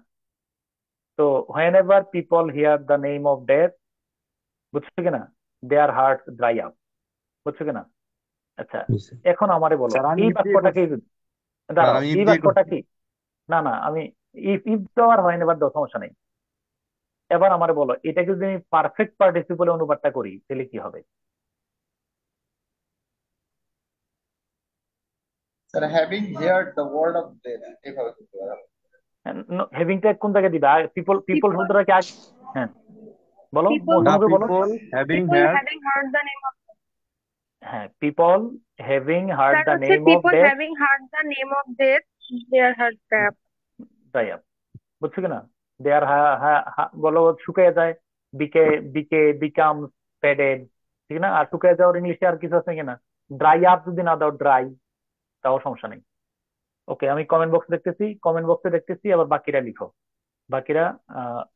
তো when ever people here the name of death, বুঝছো কিনা, দেয়ার হার্ট ড্রাই আপ, বুঝছো কিনা? আচ্ছা, এখন আমারে বলো স্যার আমি এই ইফ দিয়ে বাক্যটা কি, করছি। স্যার দাঁড়াও, আমি ইফ এই দিয়ে বাক্যটা করছি। কি, না না, আমি ইফ ইফ তো আর হয় না, এবার দাও, সমস্যা নেই। এবার আমারে বলো এটাকে যদি আমি পারফেক্ট পার্টিসিপলে অনুবাদটা করি তাহলে কি হবে? Sir having heard the word of death, এভাবে করতে পারো। হ্যাভিংটা কোন জায়গায় দিবা? পিপল পিপল People, শব্দটা কি আগে? হ্যাঁ, বলো, people, মুখে না, মুখে বলো। People having people had. having heard the name of, হ্যাঁ, people having heard sir the হচ্ছে name of people death having heard the name of death, their heart trap. Dry up, বুঝছো কিনা? দেয়ার বলো শুকিয়ে যায়, বিকে বিকে বিকাম ফেডেড, ঠিক না? আর শুকিয়ে যাওয়ার ইংলিশে আর কিছু আছে কিনা? ড্রাই আপ যদি না দাও ড্রাই, তাও সমস্যা নেই। ওকে, আমি কমেন্ট বক্সে দেখতেছি, আবার বাকিরা লিখো, বাকিরা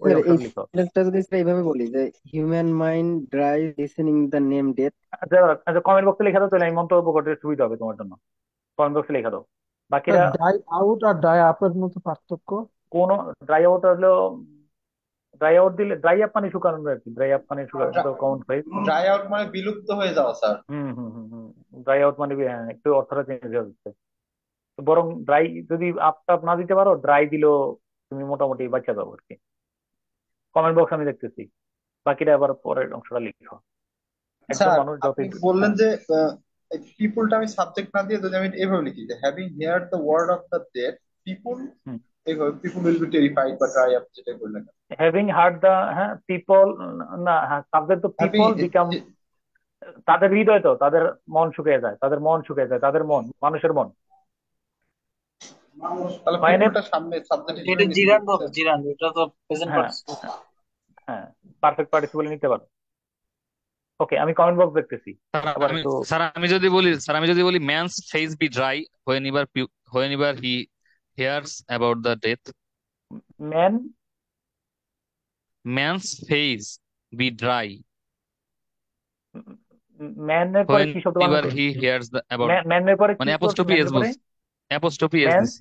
ওই স্যার এই অংশটা লিখো। সেন্টেন্সটা যদি স্যার এইভাবে বলি যে human mind dry listening the name death. আচ্ছা, আচ্ছা, কমেন্ট বক্সে লেখা দাও, তাহলে আমি মন্তব্য করতে সুবিধা হবে তোমার জন্য। কমেন্ট বক্সে লেখা দাও, বাকিরা। ডাই আউট আর ডাই আপের মধ্যে পার্থক্য? কোন ড্রাই আউট হলো, ড্রাই আউট দিলে ড্রাই আপ মানে শুকানো আর কি, ড্রাই আপ মানে শুকানো, এটা কমন ফ্রেজ। ড্রাই আউট মানে বিলুপ্ত হয়ে যাওয়া স্যার। হুম, হুম, হুম, হুম। ড্রাই আউট মানে হ্যাঁ, একটু অর্থটা চেঞ্জ হয়ে যাচ্ছে। তো বরং ড্রাই যদি আপ টাপ না দিতে পারো, ড্রাই দিলেও তুমি মোটামুটি বাঁচা যাবো আর কি। কমেন্ট বক্স আমি দেখতেছি, বাকিটা আবার পরের অংশটা লিখো। একজন স্যার মানুষ যত আপনি বললেন হ্যাঁ, যে পিপুলটা আমি সাবজেক্ট না দিয়ে যদি আমি এভাবে লিখি যে having heard the word of the dead people, এইভাবে পিপুল উইল বি টেরিফাইড বা ড্রাই আপ, যেটা বললেন। হ্যাভিং হার্ড দা, হ্যাঁ, পিপল, না, হ্যাঁ, সাবজেক্ট তো হ্যাভিং, পিপল বিকাম, তাদের হৃদয় তো, তাদের মন শুকিয়ে যায়, তাদের মন শুকিয়ে যায়, তাদের মন, মানুষের মন তাহলে হয় না। পিপুলটা সামনে সাবজেক্ট হিসেবে এটা নিতে জিরান বলতেছে। হবে, জিরান, এটা তো প্রেজেন্ট হ্যাঁ, পার্টিসিপল। হ্যাঁ, পারফেক্ট পার্টিসিপল নিতে পারো। ওকে, আমি কমেন্ট বক্স দেখতেছি, স্যার আবার আমি একটু। স্যার আমি যদি বলি man's face be dry whenever he hears about the death. Man, man's face be dry ম্যানের পরে হোয়েন কি শব্দ এভার বানাতে? হি হিয়ার্স দ্য অ্যাবাউট, ম্যানের পরে মানে কি করছে? অ্যাপোস্ট্রোফি এস ম্যানের পরে বলছি, অ্যাপোস্ট্রোফি এস ম্যান, দিছি।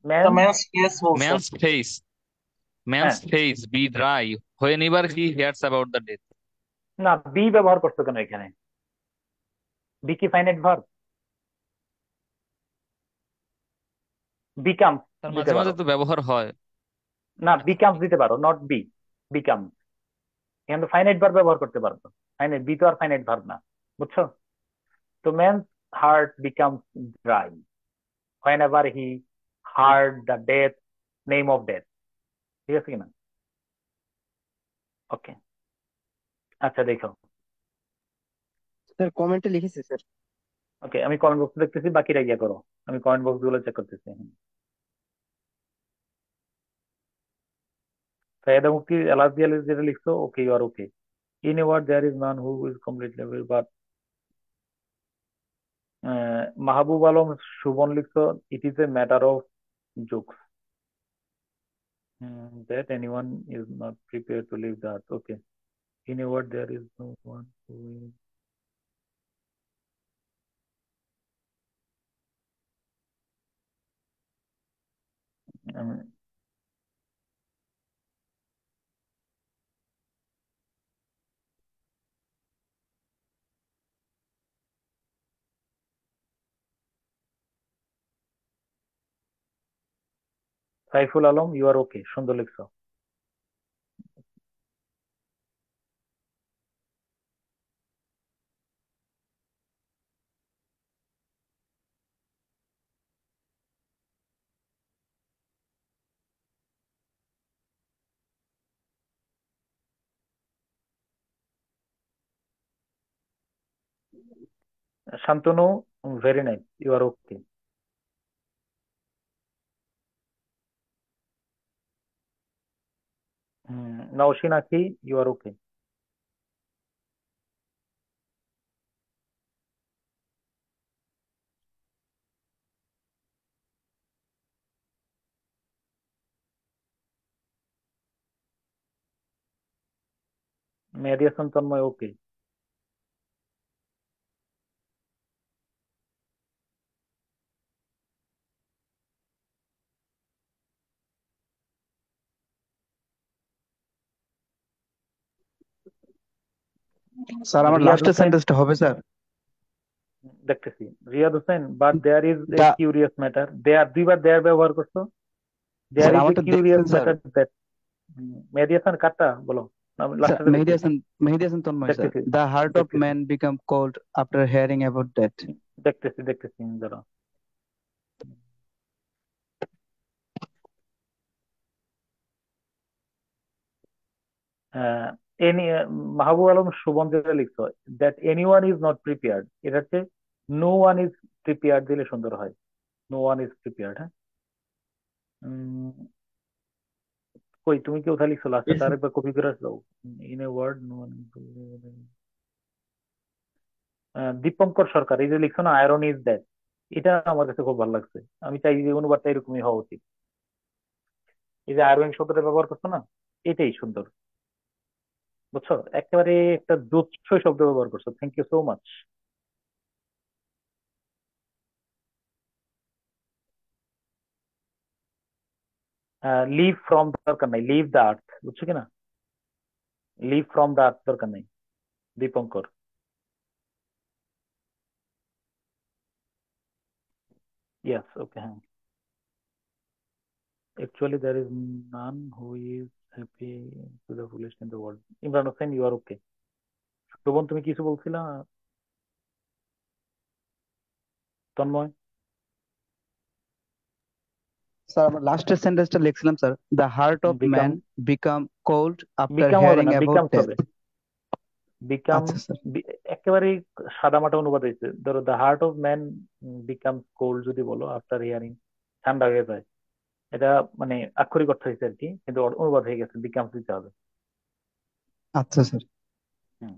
ম্যান, তো ম্যানস কেস বলছো। ম্যানস ফেস হ্যাঁ, man's face be dry whenever he hears about the death. না, বি ব্যবহার করছো কেন এখানে? বি কি ফাইনাইট ভার্ব? বিকাম তার দিতে মাঝে মাঝে পারো, তো ব্যবহার হয়। না, বিকামস দিতে পারো, নট বি, বিকাম। এখানে তো ফাইনাইট ভার্ব ব্যবহার করতে পারো, ফাইনাইট, বি তো আর ফাইনাইট ভার্ব না, বুঝছো? তো man's heart becomes dry whenever he heard the death, name of death, ঠিক আছে কিনা? ওকে, আচ্ছা, দেখো। স্যার কমেন্টে লিখেছে স্যার। ওকে, আমি কমেন্ট বক্স দেখতেছি, বাকিরা গিয়ে করো, আমি কমেন্ট বক্স গুলো চেক করতেছি। সাইয়েদা মুফতি এলার্জি আলী যেটা লিখছো, okay, you are okay. In a word there is none who is completely but, Mahbub Alam Subon লিখছো, it is a matter of jokes that anyone is not prepared to leave the earth. Okay, in a word there is no one who is, um, Saiful Alam, you are okay, সুন্দর লিখছো। Shantanu, very nice, you are okay. Nowshin Akhi, you are okay. Mehedi Hasan Tanmoy, okay. Sir আমার রিয়াদ লাস্টের হোসেন, সেন্টেন্সটা হবে sir. দেখতেছি। Riyad Hossain, but there is a the curious matter, there দুইবার there ব্যবহার করছো। দেয়ার স্যার ইজ এ আমারটা কিউরিয়াস দেখছেন স্যার। ম্যাটার দ্যাট, মেহেদী হাসান কাটটা বলো, স্যার লাস্টে মেহেদী দেখতেছি। হাসান, মেহেদী হাসান তন্ময় স্যার। দেখতেছি দ্য হার্ট অফ দেখতেছি man become cold after hearing about that. দেখতেছি দাঁড়াও। এনি, মাহবুব আলম সুবন যেটা লিখছো, that any one is not prepared, এটা হচ্ছে নো ওয়ান ইজ প্রিপেয়ার্ড দিলে সুন্দর হয়। নো ওয়ান ইজ প্রিপেয়ার্ড, হ্যাঁ। উম, কই তুমি কি কোথায় লিখছো লাস্টে, তার একবার কপি করে আসলো। In a word no one. Dipankar Sarkar, এই যে লিখছো না, আয়রন ইজ দ্যাট, এটা আমার কাছে খুব ভালো লাগছে। আমি চাই যে অনুবাদটা এরকমই হওয়া উচিত। এই যে আয়রন শব্দটা ব্যবহার করছো না, এটাই সুন্দর, বুঝছো, একেবারে একটা জোচ্ছই শব্দ ব্যবহার করছো, thank you so much. Live from দরকার নাই, লিভ দ্য আর্থ, বুঝছো কিনা, লিভ ফ্রম দ্য আর্থ দরকার নেই। দীপঙ্কর, ইয়েস, ওকে, হ্যাঁ। Actually there is none who is happy to the fullest in the world. Imran Hossain, you are okay. Shovon, তুমি কিছু বলছিলা? তন্ময়, স্যার আমার লাস্টের সেন্টেন্সটা লিখছিলাম স্যার, the heart of become, man become cold after become হবে হিয়ারিং না, অ্যাবাউট বিকামস ডেথ। হবে। বিকাম, আচ্ছা স্যার। একেবারে সাদামাটা অনুবাদ হয়েছে। ধরো the heart of man become cold যদি বলো আফটার হিয়ারিং, ঠান্ডা হয়ে যায়। এটা মানে আক্ষরিক অর্থ হয়েছে আর কি, কিন্তু অনুবাদ হয়ে গেছে, বিকামস দিতে হবে। আচ্ছা স্যার। হুম।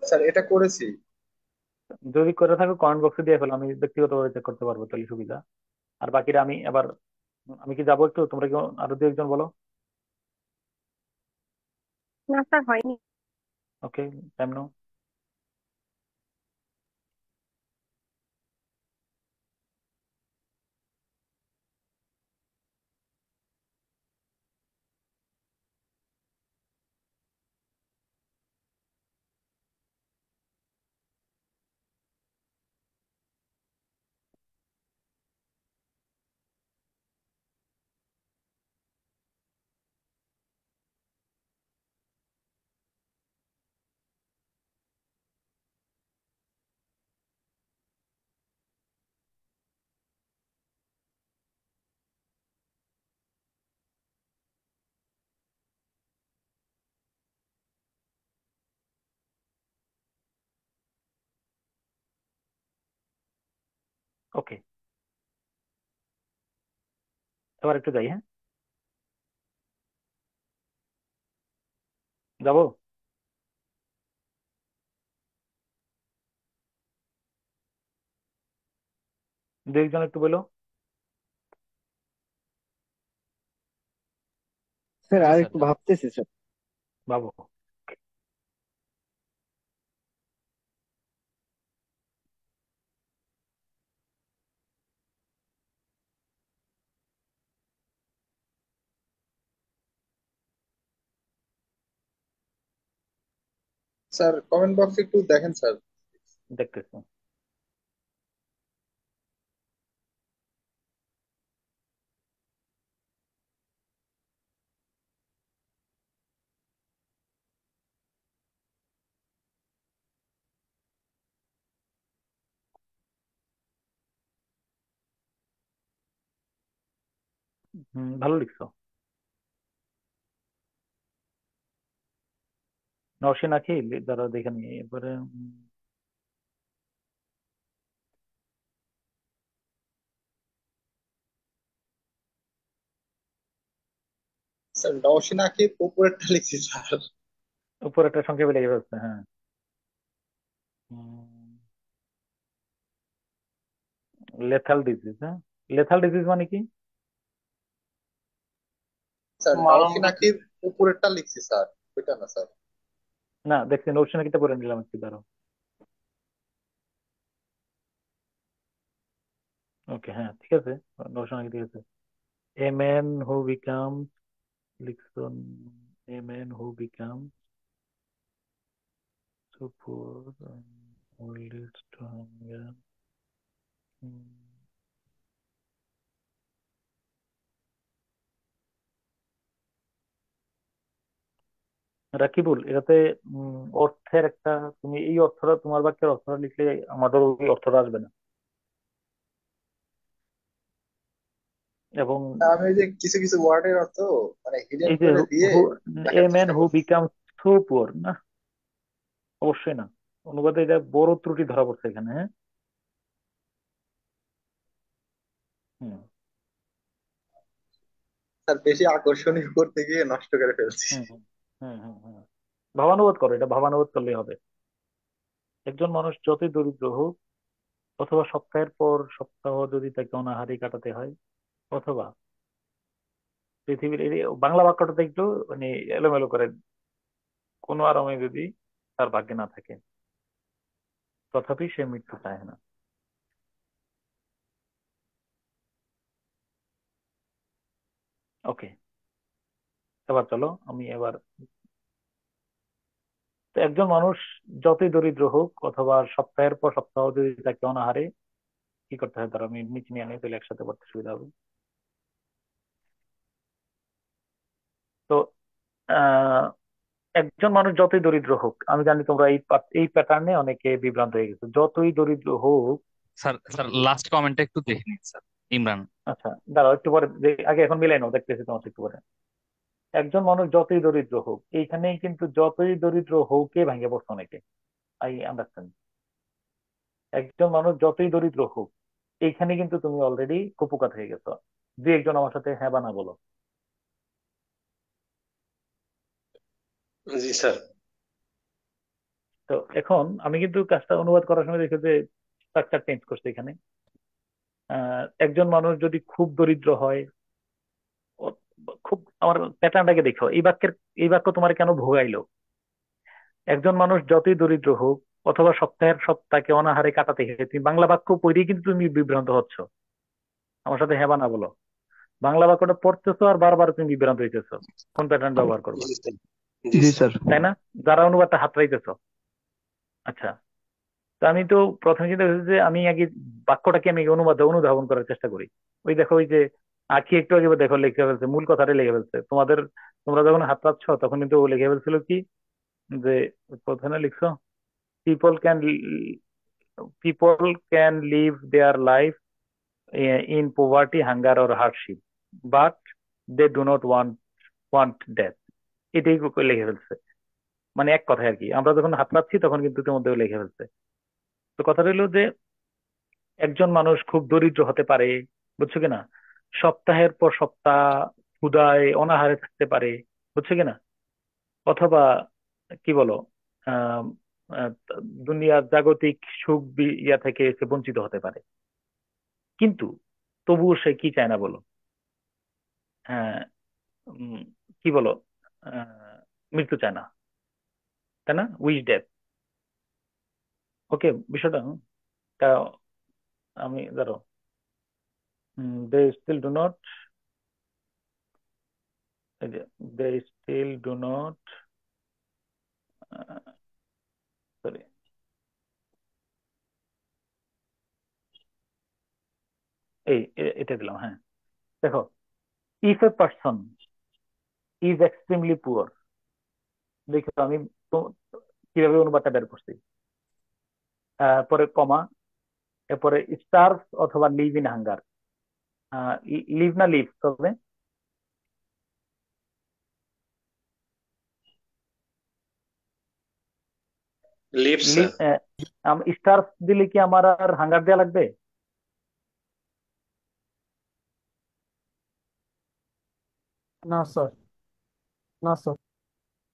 স্যার এটা করেছি। যদি করে থাকো কমেন্ট বক্সে দিয়ে ফেলো, আমি ব্যক্তিগতভাবে চেক করতে পারবো, তাহলে সুবিধা। আর বাকিটা আমি আবার, আমি কি যাবো একটু, তোমরা কি আরো দু একজন বলো। না স্যার, হয়নি। ওকে, টাইম নাও। ওকে, এবার একটু যাই, হ্যাঁ যাবো। দু একজন একটু বলো। স্যার জি আর স্যার। একটু ভাবতেছি স্যার। ভাবো। স্যার কমেন্ট বক্সে একটু দেখেন স্যার। দেখতেছি। ভালো লিখছো। নওশিন আঁখি, যারা দেখে নিই এবারে। স্যার নওশিন আঁকির উপরেরটা লিখছি স্যার। উপর একটা সংক্ষেপে লিখে ফেলছে, হ্যাঁ। লেথাল ডিজিজ, হ্যাঁ। লেথাল ডিজিজ মানে কি? স্যার নওশিন মারণঘাতী। আঁকির উপরেরটা লিখছি স্যার, ওইটা না স্যার। না, দেখছি নওশিন আঁকিটা পড়ে নিলাম একটু, দাঁড়ো। ওকে, হ্যাঁ ঠিক আছে। নওশিন আঁকি ঠিক আছে। এ ম্যান হু বিকাম, লিখছো। A man who become so poor leads to hunger. Rakibul, এটাতে অর্থের একটা, তুমি এই অর্থটা, তোমার বাক্যের অর্থটা লিখলে আমাদের ওই অর্থটা আসবে না। এবং আমি ওই যে কিছু কিছু ওয়ার্ডের অর্থ মানে হিডেন এই যে করে দিয়ে এ লেখার ম্যান চেষ্টা হু করছি। বিকাম সো পুয়ার, না অবশ্যই না। অনুবাদে এটা বড় ত্রুটি ধরা পড়ছে এখানে, হ্যাঁ। হুম স্যার বেশি আকর্ষণীয় করতে গিয়ে নষ্ট করে ফেলছি। হুম হুম হুম হুম হুম। ভাবানুবাদ করো, এটা ভাবানুবাদ করলেই হবে। একজন মানুষ যতই দরিদ্র হোক, অথবা সপ্তাহের পর সপ্তাহ যদি তাকে অনাহারে কাটাতে হয়, অথবা পৃথিবীর এই বাংলা বাক্যটাতে একটু মানে এলোমেলো করে, কোনো আরামে যদি তার ভাগ্যে না থাকে, তথাপি সে মৃত্যু চায় না। ওকে, এবার চলো আমি এবার। তো একজন মানুষ যতই দরিদ্র হোক, অথবা সপ্তাহের পর সপ্তাহ যদি তাকে অনাহারে, কি করতে হয়, তারা আমি নিচে নিয়ে আনি তাহলে একসাথে পড়তে সুবিধা হবে। তো আহ একজন মানুষ যতই দরিদ্র হোক, আমি জানি তোমরা এই প্যাটার্নে অনেকে বিভ্রান্ত হয়ে গেছে। যতই দরিদ্র হোক, স্যার স্যার লাস্ট কমেন্টটা একটু দেখে নিন স্যার। ইমরান। আচ্ছা দাঁড়াও একটু পরে, আগে এখন মিলাই নাও, দেখতেছি তোমার একটু পরে। একজন মানুষ যতই দরিদ্র হোক, এইখানেই কিন্তু যতই দরিদ্র হোকে ভেঙে পড়ছে অনেকে। I understand. একজন মানুষ যতই দরিদ্র হোক, এইখানে কিন্তু তুমি অলরেডি কুপোকাত হয়ে গেছো। যে একজন আমার সাথে হ্যাঁ বা না বলো। জি স্যার। তো এখন আমি কিন্তু কাজটা অনুবাদ করার সময় দেখে যে স্ট্রাকচার চেঞ্জ করছে এখানে। একজন মানুষ যদি খুব দরিদ্র হয়, ও- খুব, আমার প্যাটার্নটাকে দেখো, এই বাক্য তোমার কেন ভোগাইলো। একজন মানুষ যতই দরিদ্র হোক, অথবা সপ্তাহের সপ্তাহকে অনাহারে কাটাতে হয়, তুমি বাংলা বাক্য পড়েই কিন্তু তুমি বিভ্রান্ত হচ্ছ। আমার সাথে হ্যাঁ বা না বলো। বাংলা বাক্যটা পড়তেছো আর বারবার তুমি বিভ্রান্ত হইতেছো, কোন প্যাটার্ন ব্যবহার করবা। জি স্যার। জি জি স্যার। স্যার। তাই না? যারা অনুবাদটা হাতড়াইতেছো। আচ্ছা, তো আমি তো প্রথমে চিন্তা করছি যে আমি আগে বাক্যটাকে আমি অনুধাবন করার চেষ্টা করি। ওই দেখো, ওই যে আঁকি একটু আগে দেখো লিখে ফেলছে, মূল কথাটা লিখে ফেলছে। তোমরা যখন হাত পাচ্ছ তখন কিন্তু ও লিখে ফেলছিল কি, যে প্রথমে লিখছো, people can people can live their life in poverty, hunger or hardship, but they do not want death. এটাই লিখে ফেলছে। মানে এক কথায় আর কি, আমরা যখন হাত পাচ্ছি তখন কিন্তু ইতিমধ্যে লিখে ফেলছে। তো কথা রইলো যে একজন মানুষ খুব দরিদ্র হতে পারে, বুঝছো কিনা, সপ্তাহের পর সপ্তাহ ক্ষুধায় অনাহারে থাকতে পারে, বুঝছো কিনা, অথবা কি বলো, আহ আহ, দুনিয়ার জাগতিক সুখ ইয়া থেকে সে বঞ্চিত হতে পারে, কিন্তু তবুও সে কি চায় না বলো? হ্যাঁ, উম, কি বলো, মৃত্যু চায় না, তাই না? Wish death. ওকে, বিষয়টা তা আমি ধরো, they still do not, they still do not, sorry, এটা দিলাম, হ্যাঁ। দেখো, if a person is extremely poor, দেখো আমি কিভাবে অনুবাদটা বের করছি। পরে কমা, এরপরে স্টার্ভ অথবা লিভ ইন হাঙ্গার, লিভ না লিভ তবে লিভ লিভ, স্যার। স্টার্ভ দিলে কি আমার আর হাঙ্গার দেওয়া লাগবে? না স্যার, না স্যার।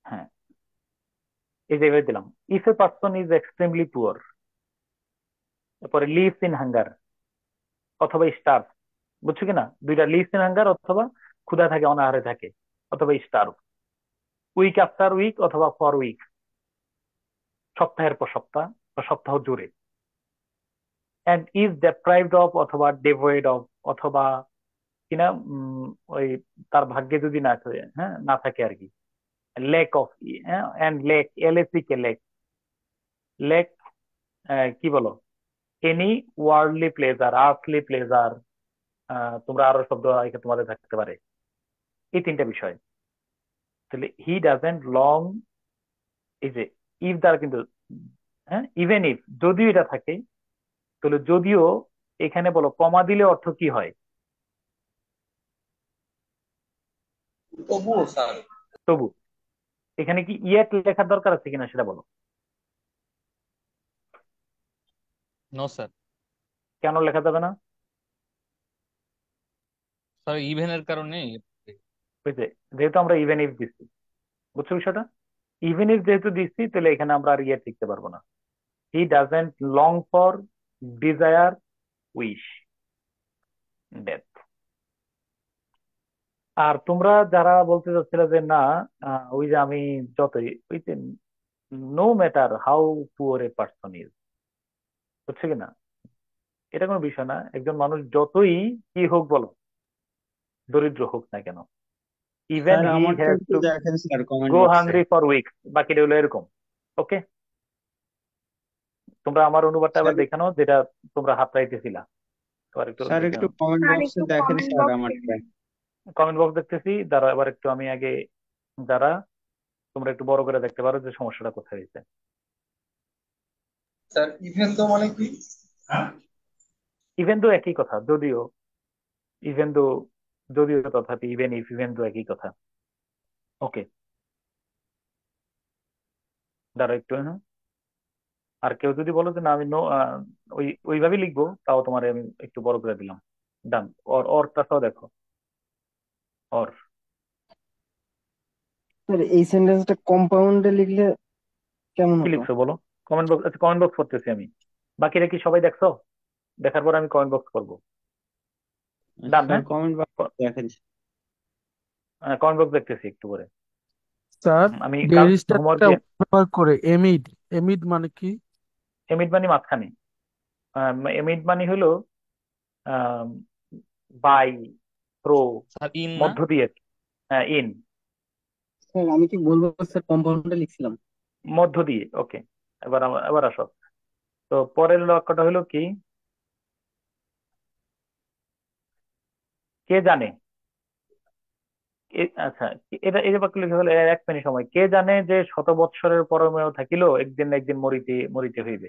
হ্যাঁ, এই জায়গায় দিলাম, if a person is extremely poor, এরপরে লিভস ইন হাঙ্গার অথবা স্টার্ভ, বুঝছো কিনা, দুইটা, লিভস ইন হাঙ্গার অথবা ক্ষুধা থাকে, অনাহারে থাকে, অথবা স্টার্ভ, উইক আফটার উইক অথবা ফর উইক, সপ্তাহের পর সপ্তাহ বা সপ্তাহ জুড়ে, অ্যান্ড ইজ ডেপ্রাইভড অফ অথবা ডেভয়েড অফ, অথবা কিনা ওই তার ভাগ্যে যদি না থাকে, হ্যাঁ, না থাকে আর কি, lake of, and lake, LAC K lake, lake কি বলো, any worldly pleasure, earthly pleasure, তোমরা আরো শব্দ এখানে তোমাদের থাকতে পারে, এই তিনটা বিষয়। তাহলে হি ডাজেন্ট লং, এই যে ইফ দ্বারা কিন্তু, হ্যাঁ, ইভেন ইফ, যদিও এটা থাকে, তাহলে যদিও এখানে বলো কমা দিলে অর্থ কি হয়? তবুও স্যার। তবু, এখানে কি ইয়েট লেখার দরকার আছে কিনা সেটা বলো। No sir. কেন লেখা যাবে না? স্যার ইভেনের কারণে। বুঝছে, যেহেতু আমরা ইভেন ইফ দিচ্ছি, বুঝছো বিষয়টা, ইভেন ইফ যেহেতু দিচ্ছি, তাহলে এখানে আমরা আর ইয়েট লিখতে পারবো না। He doesn't long for, desire, wish death. আর তোমরা যারা বলতে চাচ্ছিলে যে না, ওই যে আমি যতই ওই যে no matter how poor a person is, বুঝছে কিনা, এটা কোনো বিষয় না, একজন মানুষ যতই কি হোক বলো, দরিদ্র হোক না কেন, ইভেন স্যার হি আমারটা হ্যাজ একটু টু দেখেন স্যার কমেন্ট গো বক্সে। হাংরি ফর উইকস, বাকিটা হলো এরকম। ওকে, তোমরা আমার অনুবাদটা স্যার আবার দেখানো, যেটা তোমরা হাত রাইতেছিলা, আবার একটু স্যার দেখে। একটু কমেন্ট আর বক্সে একটু দেখেন কমেন্ট স্যার বক্সে। আমারটা। কমেন্ট বক্স দেখতেছি, দাঁড়া এবার একটু আমি আগে, যারা তোমরা একটু বড় করে দেখতে পারো যে সমস্যাটা কোথায় হয়েছে। স্যার ইভেন তো মানে কি? ইভেন দো একই কথা, যদিও, ইভেন দো, যদিও তথাপি, ইভেন ইফ, ইভেন দো একই কথা। ওকে, দাঁড়া একটু, হ্যাঁ। আর কেউ যদি বলো যে না আমি নো, ওইভাবে লিখবো, তাও তোমার আমি একটু বড় করে দিলাম। ডান, অরটাও দেখো, অর স্যার এই সেন্টেন্সটা কম্পাউন্ডে লিখলে কেমন কি হতো? লিখছো বলো? কমেন্ট বক্স, আচ্ছা কমেন্ট বক্স করতেছি আমি, বাকিরা কি সবাই দেখছো? দেখার পর আমি কমেন্ট বক্স করবো। ডান, স্যার হ্যাঁ, কমেন্ট বক্সে দেখেন। কমেন্ট বক্স দেখতেছি একটু করে। স্যার আমি কাল ডেরিস্টারটা হোমওয়ার্কে, ব্যবহার করে এমিড, এমিড মানে কি? এমিড মানে মাঝখানে, এমিড মানে হলো বাই, প্রো, স্যার ইন না। মধ্য দিয়ে, ইন, স্যার আমি কি বলবো স্যার, কম্পাউন্ডে লিখছিলাম। মধ্য দিয়ে। ওকে, এবার আসো। তো পরের লক্ষ্যটা হলো কি, কে জানে, আচ্ছা, এটা এই যে বাক্য লিখে হলো, এক মিনিট সময়, কে জানে যে শত বৎসরের পরমেয় থাকিল, একদিন না একদিন মরিতে মরিতে হইবে,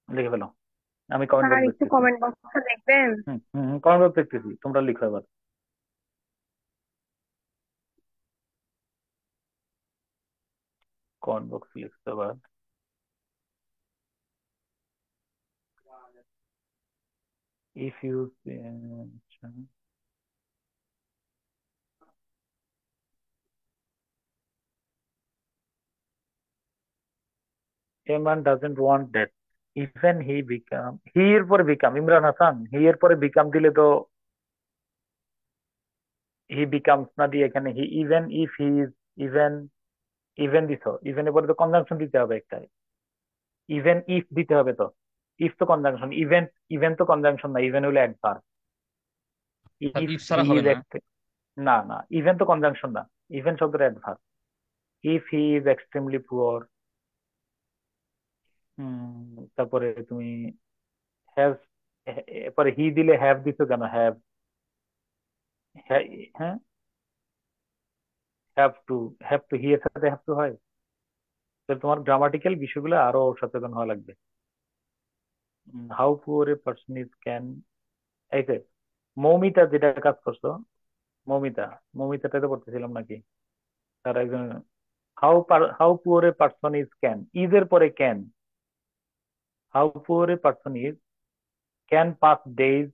লিখে ফেলো। আমি কমেন্ট স্যার বক্স একটু দেখতেছি। কমেন্ট বক্সটা দেখবেন? কমেন্ট বক্স দেখতেছি, তোমরা লিখো এবার। কমেন্ট বক্স লিখতে এবার। if you a man doesn't want that, even he become, he এর পরে become, ইমরান হাসান, he এর পরে become দিলে তো he becomes না দিয়ে এখানে he, even if he is, even, even দিছ, even এর পরে তো কনজাংশন দিতে হবে একটা, even if দিতে হবে তো, if তো কনজাংশন, ইভেন, ইভেন তো কনজাংশন না, ইভেন হলো অ্যাডভার্ব, স্যার if ইফ ছাড়া he হবে is না। না না, ইভেন তো কনজাংশন না, ইভেন শব্দটা adverb, if he is extremely poor, তারপরে তুমি হ্যাভ, এরপরে হি দিলে হ্যাভ দিছো কেন, হ্যাভ, হ্যাঁ, হ্যাভ টু, হ্যাভ টু, হি এর সাথে হ্যাভ টু হয়, তো তোমার গ্রামাটিক্যাল বিষয়গুলো আরো সচেতন হওয়া লাগবে। How poor a person is can, এই যে মৌমিতা যেটা কাজ করছো, মৌমিতা, মৌমিতাটা তো করতেছিলাম নাকি, তার একজন, how poor a person is can, is এর পরে can, how poor a person is can pass days,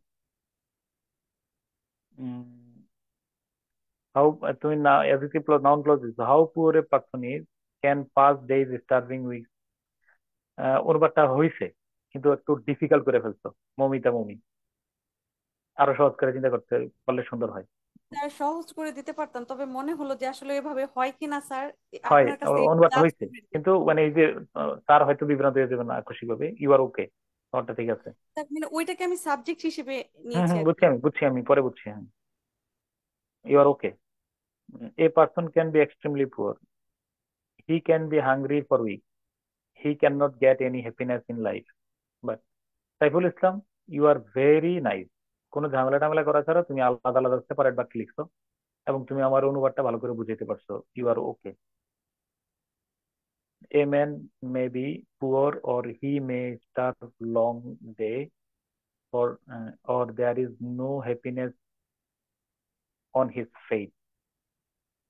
how, তুমি না অ্যাডজেক্টিভ ক্লজ, নাউন ক্লজ দিছো, how poor a person is can pass days starving week, অনুবাদটা হয়েছে কিন্তু একটু difficult করে ফেলছো, মৌমিতা, মৌমি, আরো সহজ করে চিন্তা করতে পারলে সুন্দর হয়। স্যার সহজ করে দিতে পারতাম, তবে মনে হলো যে আসলে এভাবে হয় কিনা স্যার, হয়, আপনার কাছে অনুবাদটা জাজ হয়েছে, কিন্তু মানে এই যে তার হয়তো বিভ্রান্ত হয়ে যাবে না খুশি হবে, ইউ আর ওকে, তোমারটা ঠিক আছে। মানে ওইটাকে আমি সাবজেক্ট হিসেবে নিয়েছি আর কি। বুঝছি, আমি বুঝছি, আমি পরে বুঝছি, হ্যাঁ, you are okay. A person can be extremely poor, he can be hungry for week, he can not get any happiness in life, but Saiful Islam, you are very nice, কোনো ঝামেলা টামেলা করা ছাড়া তুমি আলাদা আলাদা সেপারেট বাক্য লিখছো, এবং তুমি আমার অনুবাদটা ভালো করে বুঝাইতে পারছো, you are okay. A man may be poor, or he may starve long day, or there is no happiness on his face,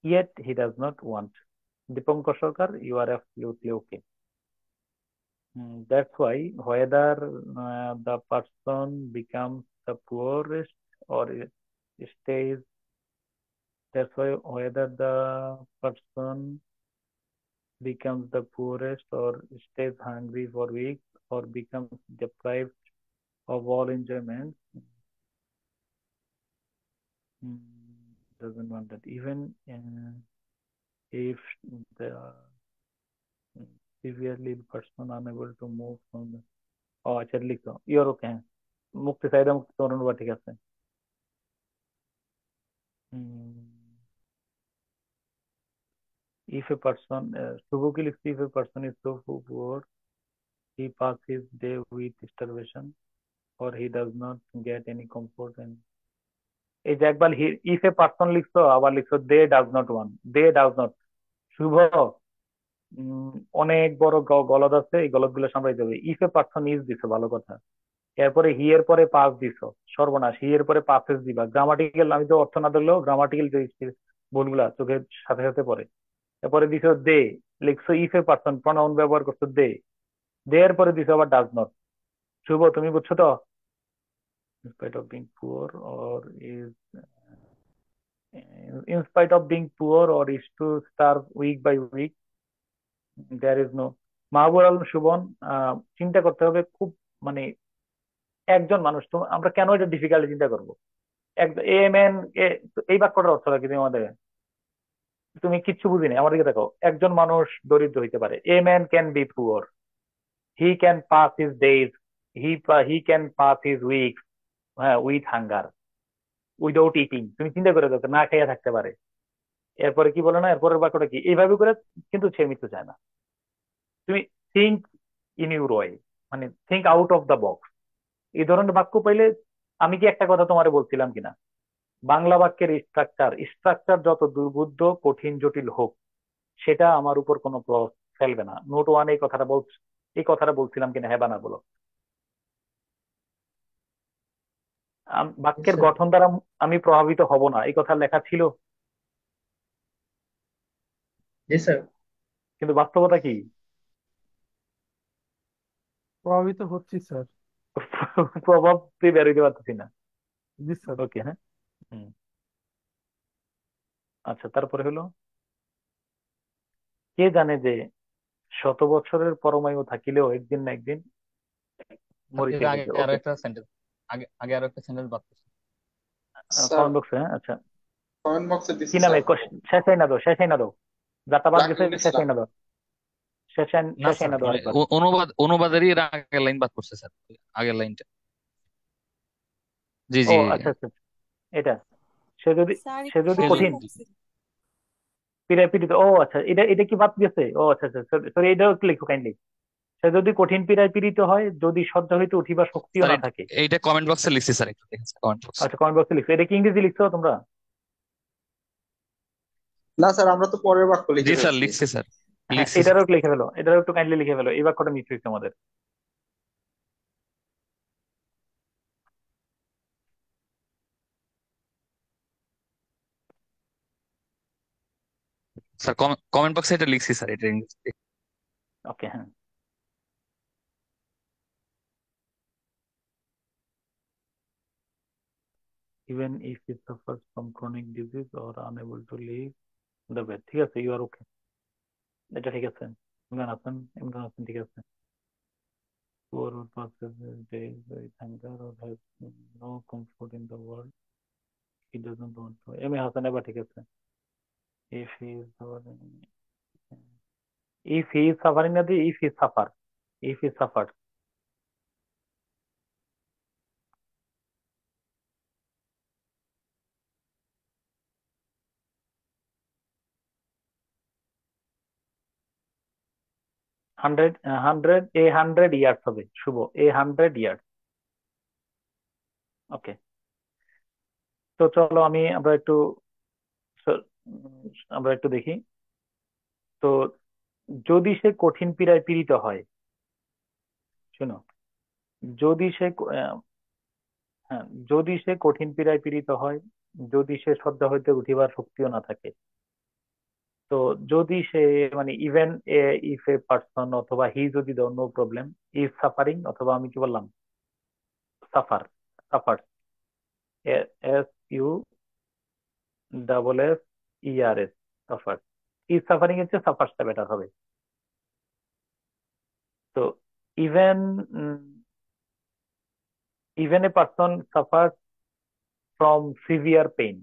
yet he does not want. Dipankar Sarkar, you are absolutely okay. That's why whether the person becomes the poorest or stays, that's why whether the person becomes the poorest or stays hungry for weeks or becomes deprived of all enjoyment, doesn't want that, even if the severely ill person unable to move from the, আচ্ছা লিখো your ওকে, হ্যাঁ, মুক্তি চাহিদা মুক্তি তোমার অনুবাদ ঠিক আছে। If a person, শুভ কি লিখছি, if a person is so poor he pass his day with starvation or he does not get any comfort, and এই যে একবার ইফ এ পার্সন লিখছো, আবার লিখছো they does not one, they does not, Shuvo, অনেক বড় গলদ আছে, এই গলদ গুলো সামলাইতে হবে, ইফ এ পার্সন ইজ দিছো, ভালো কথা, এরপরে হি এর পরে পাস দিছো, সর্বনাশ, হি এর পরে পাসেস দিবা, গ্রামাটিক্যাল, আমি তো অর্থ না ধরলেও গ্রামাটিক্যাল যে ভুলগুলা চোখের সাথে সাথে পড়ে, এরপরে দিছো দে, লিখছো ইফ এ পার্সন, প্রনাউন ব্যবহার করছো দে, দে এর পরে দিছো আবার ডাজ নট, শুভ তুমি বুঝছো তো, in spite of being poor or is, in spite of being poor or is to starve week by week, there is no, মাহবুব আলম সুবন, চিন্তা করতে হবে খুব, মানে একজন মানুষ, তো আমরা কেন এটা ডিফিকাল্ট চিন্তা করবো, এ ম্যান, এই বাক্যটার অর্থ কি তুমি আমাদের, তুমি কিচ্ছু বুঝিনি, আমার দিকে দেখো, একজন মানুষ দরিদ্র হইতে পারে, a man can be poor, he can pass his days, he can pass his week, হ্যাঁ, উইথ হাঙ্গার, উইদাউট ইটিং, তুমি চিন্তা করে দেখো, না খাইয়া থাকতে পারে, এরপরে কি বলে না, এরপরের বাক্যটা কি, এইভাবে করে কিন্তু সে মৃত্যু চায় না, তুমি থিঙ্ক ইন ইউর ওয়ে, মানে think out of the box, এই ধরনের বাক্য পাইলে, আমি কি একটা কথা তোমারে বলছিলাম কিনা, বাংলা বাক্যের স্ট্রাকচার, স্ট্রাকচার যত দুর্বোধ্য কঠিন জটিল হোক, সেটা আমার উপর কোনো প্রভাব ফেলবে না, নোট ওয়ান এই কথাটা এই কথাটা বলছিলাম কিনা, হ্যাঁ বানা বলো, বাক্যের গঠন দ্বারা আমি প্রভাবিত হব না, এই কথা লেখা ছিল, কিন্তু বাস্তবতা কি, প্রভাবিত হচ্ছি স্যার। প্রভাব বের হইতে পারতেছি না। জি স্যার। ওকে, হ্যাঁ। হুম। আচ্ছা, তারপরে হলো, কে জানে যে শত বছরের পরমায়ু থাকিলেও একদিন না একদিন স্যার মরিতে এর আগে হইবে। আরো ওকে, একটা সেন্টেন্স, আগে আরো একটা সেন্টেন্স বাদ করছি। স্যার কমেন্ট বক্সে, হ্যাঁ। আচ্ছা, কমেন্ট বক্সে কি দিছি নামে স্যার। শেষাই না দাও, শেষাই না দাও, যাতা বাদ গেছে, রাকিবুল ইসলাম। শেষাই না দাও, শেষাই না শেষাই স্যার না দাও মানে আরেকবার। অনুবাদেরই এর আগের লাইন বাদ করছে স্যার, আগের লাইনটা। জি ও জি। আচ্ছা আচ্ছা আচ্ছা। এটা, সে যদি স্যার সে একটু যদি সে কমেন্ট কঠিন যদি বক্সে পীড়ায় পীড়িত, ও আচ্ছা, এটা এটা কি বাদ গেছে? ও আচ্ছা আচ্ছা, সরি, এটাও একটু লিখো কাইন্ডলি। সে যদি কঠিন পীড়ায় পীড়িত হয়, যদি সহ্য হইতে উঠিবার শক্তিও স্যার না থাকে। এইটা কমেন্ট বক্সে লিখছি স্যার, একটু দেখেন কমেন্ট বক্সে। আচ্ছা, কমেন্ট বক্সে লিখছো, এটা কি ইংরেজি লিখছো তোমরা? না স্যার, আমরা তো পরের বাক্য জি লিখে স্যার ফেলছি। হ্যাঁ, লিখছি স্যার, লিখছি স্যার। এটারও একটু লিখে ফেলো, এটারও একটু কাইন্ডলি লিখে ফেলো, এই বাক্যটা মিস হয়েছে আমাদের। স্যার কমেন্ট বক্সে এটা লিখছি স্যার, এটা ইংরেজি। ওকে, হ্যাঁ। Even if he suffers from chronic disease or unable to leave the bed, ঠিক আছে, ইউ আর ওকে, এটা ঠিক আছে। ইমরান হাসান ঠিক আছে। Poor who passes his days with hunger or has no comfort in the world, he doesn't want to. M A Hasan এবার ঠিক আছে। If he is suffering, if he is suffering না দিয়ে if he suffer, if he suffered. 100 হবে শুভ, 100 years. ওকে, তো চলো আমরা একটু দেখি। তো যদি সে কঠিন পীড়ায় পীড়িত হয়, শোনো, যদি সে হ্যাঁ, যদি সে কঠিন পীড়ায় পীড়িত হয়, যদি সে সহ্য হইতে উঠিবার শক্তিও না থাকে, তো যদি সে মানে ইভেন ইফ এ পার্সন অথবা হি যদি দাও, নো প্রবলেম, ইজ সাফারিং, অথবা আমি কি বললাম, suffer, suffer, s u double s e r s, suffer. Is suffering এর চেয়ে সাফারটা বেটার হবে। তো even even a person suffer from severe pain,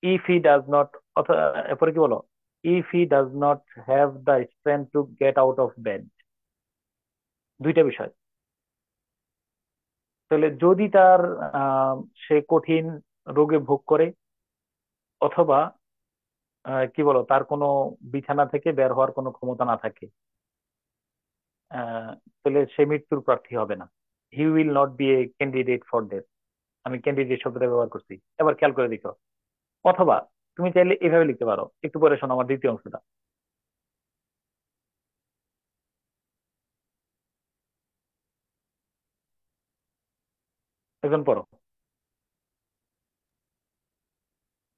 if he does not, এরপরে কি বলো, if he does not have the strength to get out of bed, দুইটা বিষয়। তাহলে যদি তার সে কঠিন রোগে ভোগ করে, অথবা কি বলো, তার কোনো বিছানা থেকে বের হওয়ার কোনো ক্ষমতা না থাকে, তাহলে সে মৃত্যুর প্রার্থী হবে না। He will not be a candidate for death. আমি ক্যান্ডিডেট শব্দটা ব্যবহার করছি, এবার খেয়াল করে দেখো। অথবা তুমি চাইলে এভাবে লিখতে পারো, একটু পরে শোনো আমার দ্বিতীয় অংশটা। এখন পড়ো।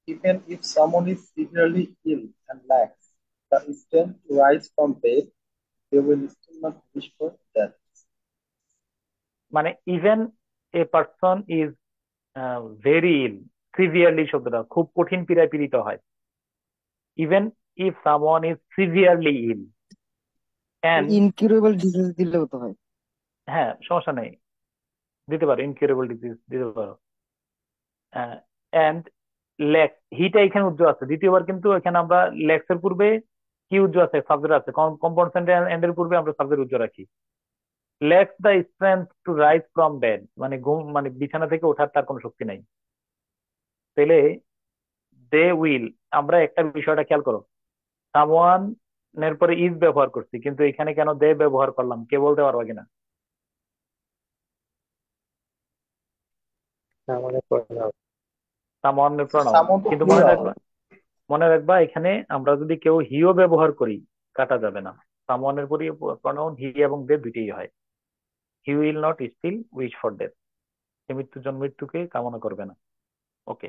Even if someone is severely ill and lacks the strength to rise from bed, they will still not wish for death. মানে even a person is very ill, severely শব্দটা খুব কঠিন পীড়ায় পীড়িত হয়। Even if someone is severely ill and, incurable disease দিলেও তো হয়। হ্যাঁ সমস্যা নেই, দিতে পারো, ইনকিউরেবল ডিজিজ দিতে পারো। এন্ড লেক্স, হিটা এখানে উজ্জ্বল আছে দ্বিতীয়বার, কিন্তু এখানে আমরা লেক্স এর পূর্বে কি উজ্জ্বল আছে, সাবজেক্ট আছে, কম্পাউন্ড এন্ড এর পূর্বে আমরা সাবজেক্ট উজ্জ্বল রাখি। Lacks the strength to rise from bed, মানে ঘুম মানে বিছানা থেকে ওঠার তার কোনো শক্তি নাই। তাহলে দে উইল, আমরা একটা বিষয়টা খেয়াল করো, সামওয়ান এর পরে ইজ ব্যবহার করছি, কিন্তু এখানে কেন দে ব্যবহার করলাম, কে বলতে পারবা কিনা? সামওয়ানের প্রণাম, সামন তো কিন্তু প্লুরাল। মনে রাখবা এখানে আমরা যদি কেউ হিও ব্যবহার করি, কাটা যাবে না। সামওয়ানের পরে প্রণাম হি এবং দে দুইটাই হয়। He will not still wish for death, সে মৃত্যুকে কামনা করবে না। ওকে,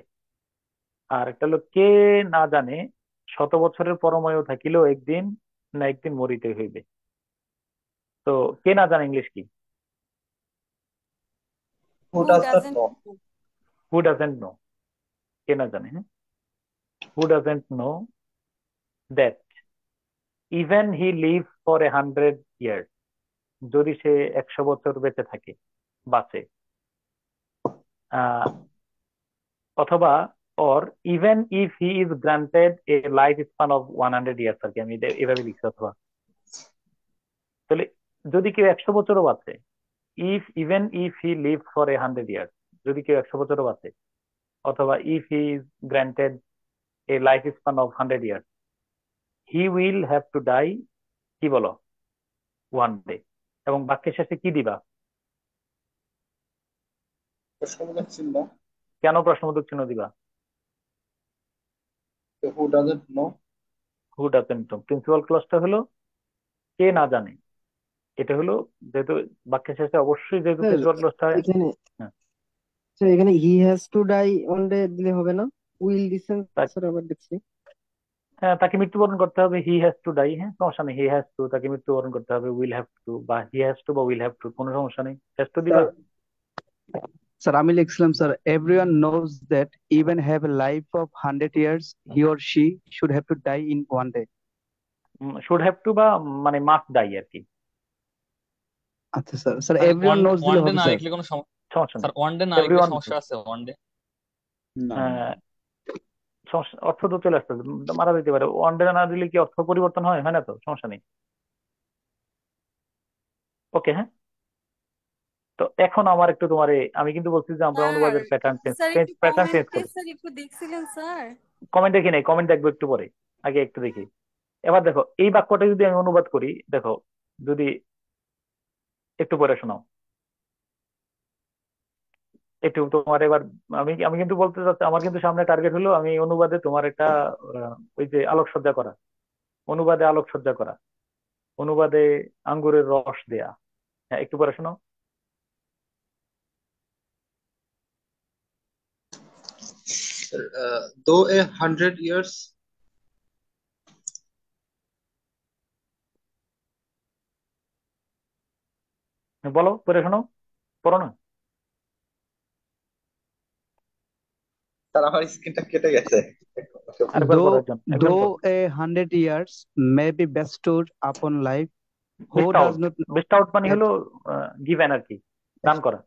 আর একটা হলো, কে না জানে শত বছরের পরমায়ু থাকিলেও একদিন না একদিন মরিতে হইবে। তো কে না জানে ইংলিশ কি? Who who does not doesn't know? know? Who doesn't know, কে না জানে, হ্যাঁ। Who doesn't know that even he live for 100 years, যদি সে 100 বছর বেঁচে থাকে, বাঁচে, আহ, অথবা or even if he is granted a life span of 100 years, আর কি আমি এভাবে লিখছি। অথবা, তাহলে যদি কেউ 100 বছরও বাঁচে, even if he live for 100 years, যদি কেউ 100 বছরও বাঁচে, অথবা if he is granted a life span of 100 years, he will have to die, কি বলো, ওয়ান ডে। এবং বাক্যের শেষে কি দিবা? প্রশ্নবোধক চিহ্ন। কেন প্রশ্নবোধক চিহ্ন দিবা? Who doesn't know? Who doesn't know, principal ক্লজটা হলো কে না জানে। এটা হলো, যেহেতু বাক্যের শেষে অবশ্যই যেহেতু স্যার প্রিন্সিপাল ক্লজটা, এখানে হ্যাঁ, স্যার এখানে he has to die on day দিলে হবে না? উইল দিচ্ছেন তা- স্যার, আবার দেখছি। হ্যাঁ, তাকে মৃত্যুবরণ করতে হবে, হি হ্যাজ টু ডাই, হ্যাঁ, সমস্যা নেই। হি হ্যাজ টু, তাকে মৃত্যুবরণ করতে হবে, উইল হ্যাভ টু, বা হি হ্যাজ টু বা উইল হ্যাভ টু, কোনো সমস্যা নেই। হ্যাজ টু দিবা। স্যার স্যার আমি লিখছিলাম sir, everyone knows that even have a life of 100 years, he or she should have to die in one day. Should have to বা মানে must die আর কি। আচ্ছা sir, sir sir everyone one knows one দিলে day হবে না sir? লিখলে কোনো সমস্যা স্যার নেই, ওয়ান ডে না লিখলে এভরিওয়ান। সমস্যা আছে ওয়ান ডে? না না। অর্থ তো চলে আসতে মারা যেতে পারে, ওয়ান ডে না দিলে কি অর্থ পরিবর্তন হয়? হয় না তো, সমস্যা নেই। ওকে, হ্যাঁ। তো এখন আমার একটু তোমার আমি কিন্তু বলছি যে আমরা স্যার অনুবাদের প্যাটার্ন স্যার চেঞ্জ একটু প্যাটার্ন চেঞ্জ কমেন্টে করি। স্যার একটু দেখছিলেন স্যার? কমেন্ট দেখি নাই, কমেন্ট দেখবো একটু পরে, আগে একটু দেখি। এবার দেখো এই বাক্যটা যদি আমি অনুবাদ করি, দেখো, যদি একটু পরে শোনাও, একটু তোমার এবার, আমি আমি কিন্তু বলতে চাচ্ছি, আমার কিন্তু সামনে টার্গেট হলো আমি অনুবাদে তোমার একটা ওই যে আলোকসজ্জা করা, অনুবাদে আলোকসজ্জা করা, অনুবাদে আঙ্গুরের রস দেয়া। হ্যাঁ, একটু পরে শোনাও। Though 100 years. বলো, পরে শোনাও, পড়ো না। স্যার আমার স্ক্রিনটা কেটে গেছে। আরেকবার পড়ো, Though একজন একজন though পড়ো। 100 years may be bestowed upon life, who best does out, not know best out মানে that হলো গিভেন আর কি, দান করা।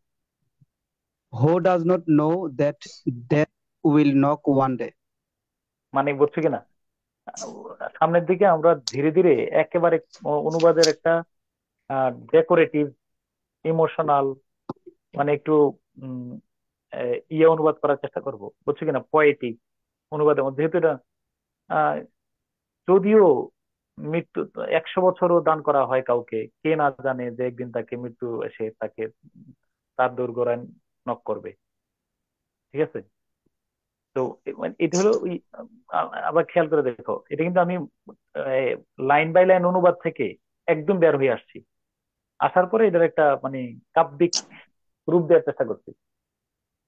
who does not know that death will knock one day? মানে বুঝছো কিনা, সামনের দিকে আমরা ধীরে ধীরে একেবারে অনুবাদের একটা ডেকোরেটিভ, ইমোশনাল, মানে একটু উম, অনুবাদ করার চেষ্টা করব, বুঝছো কিনা, পোয়েটিক অনুবাদের মধ্যে, যেহেতু এটা আহ, যদিও মৃত্যু 100 বছরও দান করা হয় কাউকে, কে না জানে যে একদিন তাকে মৃত্যু এসে তাকে তার দোরগোড়ায় নক করবে, ঠিক আছে। তো মানে এটা হলো ওই, আবার খেয়াল করে দেখো, এটা কিন্তু আমি লাইন বাই লাইন অনুবাদ থেকে একদম বের হয়ে আসছি, আসার পরে এটার একটা মানে কাব্যিক রূপ দেওয়ার চেষ্টা করছি।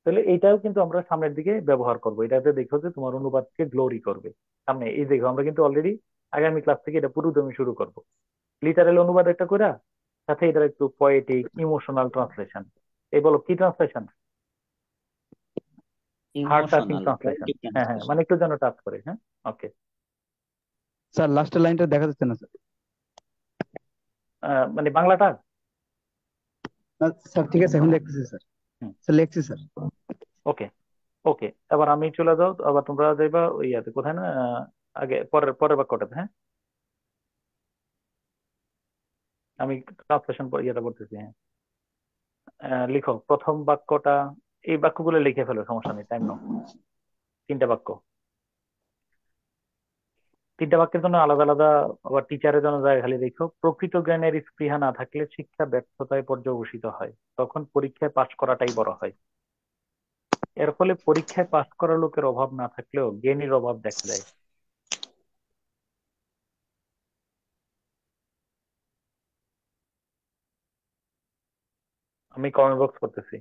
তাহলে এইটাও কিন্তু আমরা সামনের দিকে ব্যবহার করবো, এটাতে দেখো যে তোমার অনুবাদকে গ্লোরি করবে সামনে। এই দেখো আমরা কিন্তু অলরেডি আগামী ক্লাস থেকে এটা পুরোদমে শুরু করব, লিটারাল অনুবাদ একটা করে, সাথে এটার একটু পোয়েটিক ইমোশনাল ট্রান্সলেশন। এই বলো কি translation? Heart touching emotional translation. Poetic হ্যাঁ হ্যাঁ, ট্রান্সলেশন। মানে একটু যেন টাচ করে, হ্যাঁ। ওকে, স্যার লাস্টের লাইনটা দেখা যাচ্ছে না স্যার। মানে বাংলাটা। স্যার ঠিক আছে, এখন দেখতেছি স্যার। স্যার লিখছি স্যার। ওকে, ওকে, এবার আমি চলে যাও, আবার তোমরা যাইবা ওই ইয়াতে, কোথায় না, আগে পরের পরের বাক্যটাতে, হ্যাঁ। আমি ট্রান্সলেশন ইয়েটা করতেছি, হ্যাঁ। লিখো প্রথম বাক্যটা, এই বাক্যগুলো লিখে ফেলো, সমস্যা নেই, টাইম নাও। তিনটা বাক্য, তিনটা বাক্যের জন্য আলাদা আলাদা, আবার টিচারের জন্য জায়গা খালি রেখো। প্রকৃত জ্ঞানের স্পৃহা না থাকলে শিক্ষা ব্যর্থতায় পর্যবসিত হয়, তখন পরীক্ষায় পাশ করাটাই বড় হয়। এর ফলে পরীক্ষায় পাশ করা লোকের অভাব না থাকলেও জ্ঞানীর অভাব দেখা দেয়। আমি কমেন্ট বক্স করতেছি।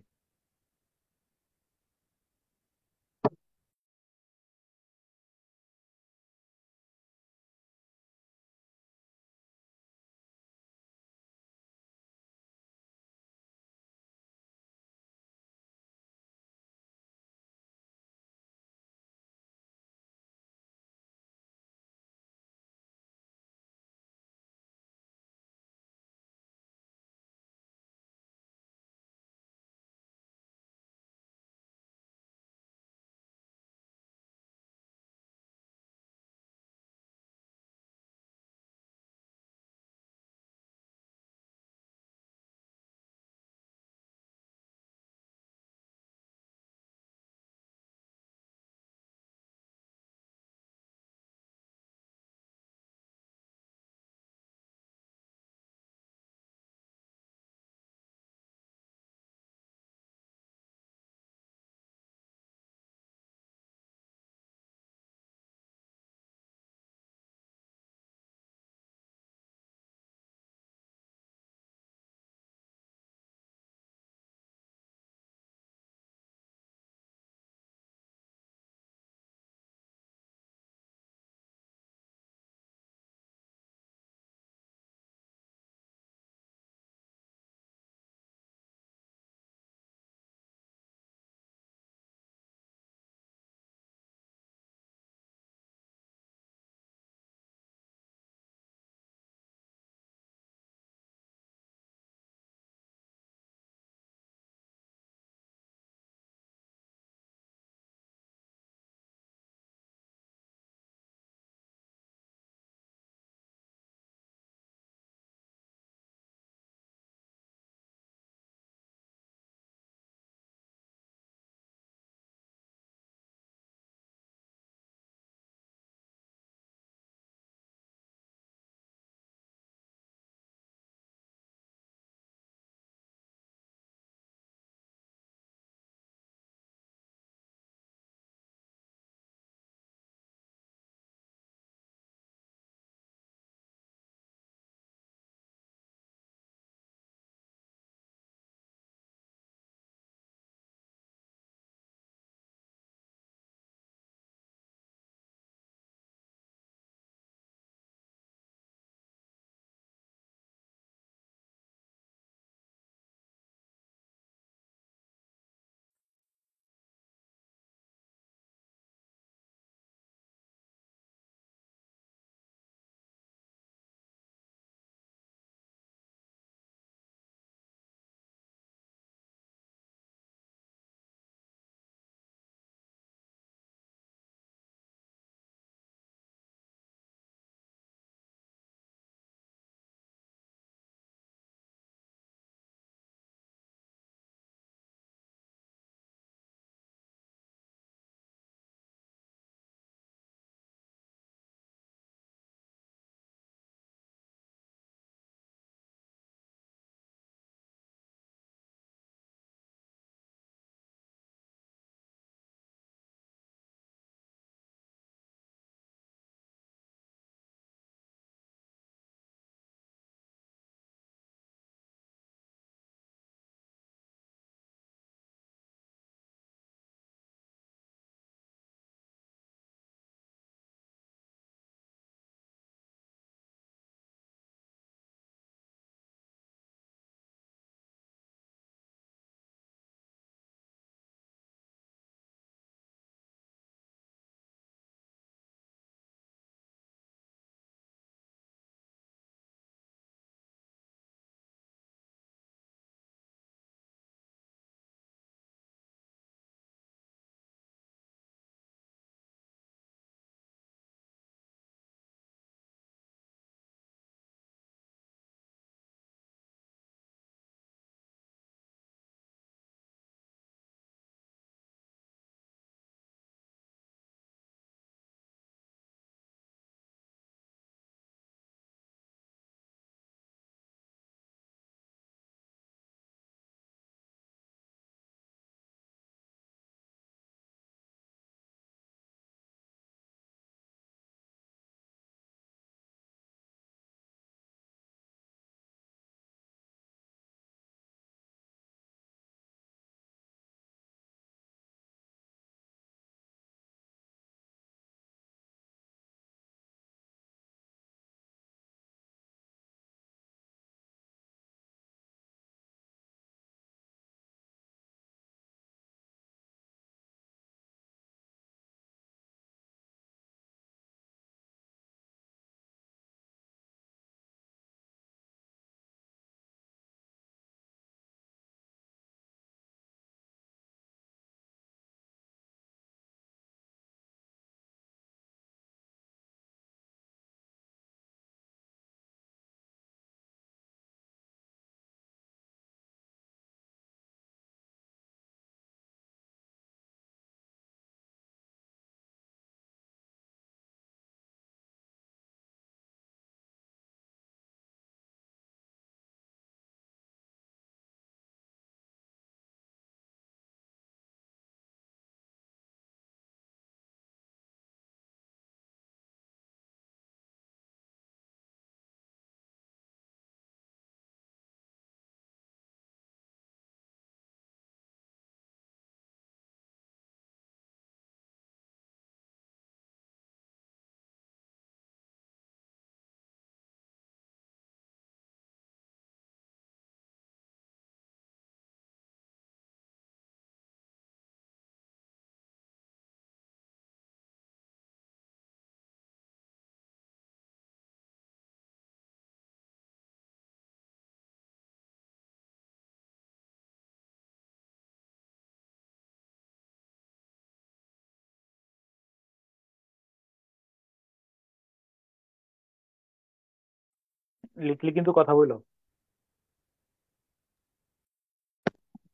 লিটলি কিন্তু কথা বললো।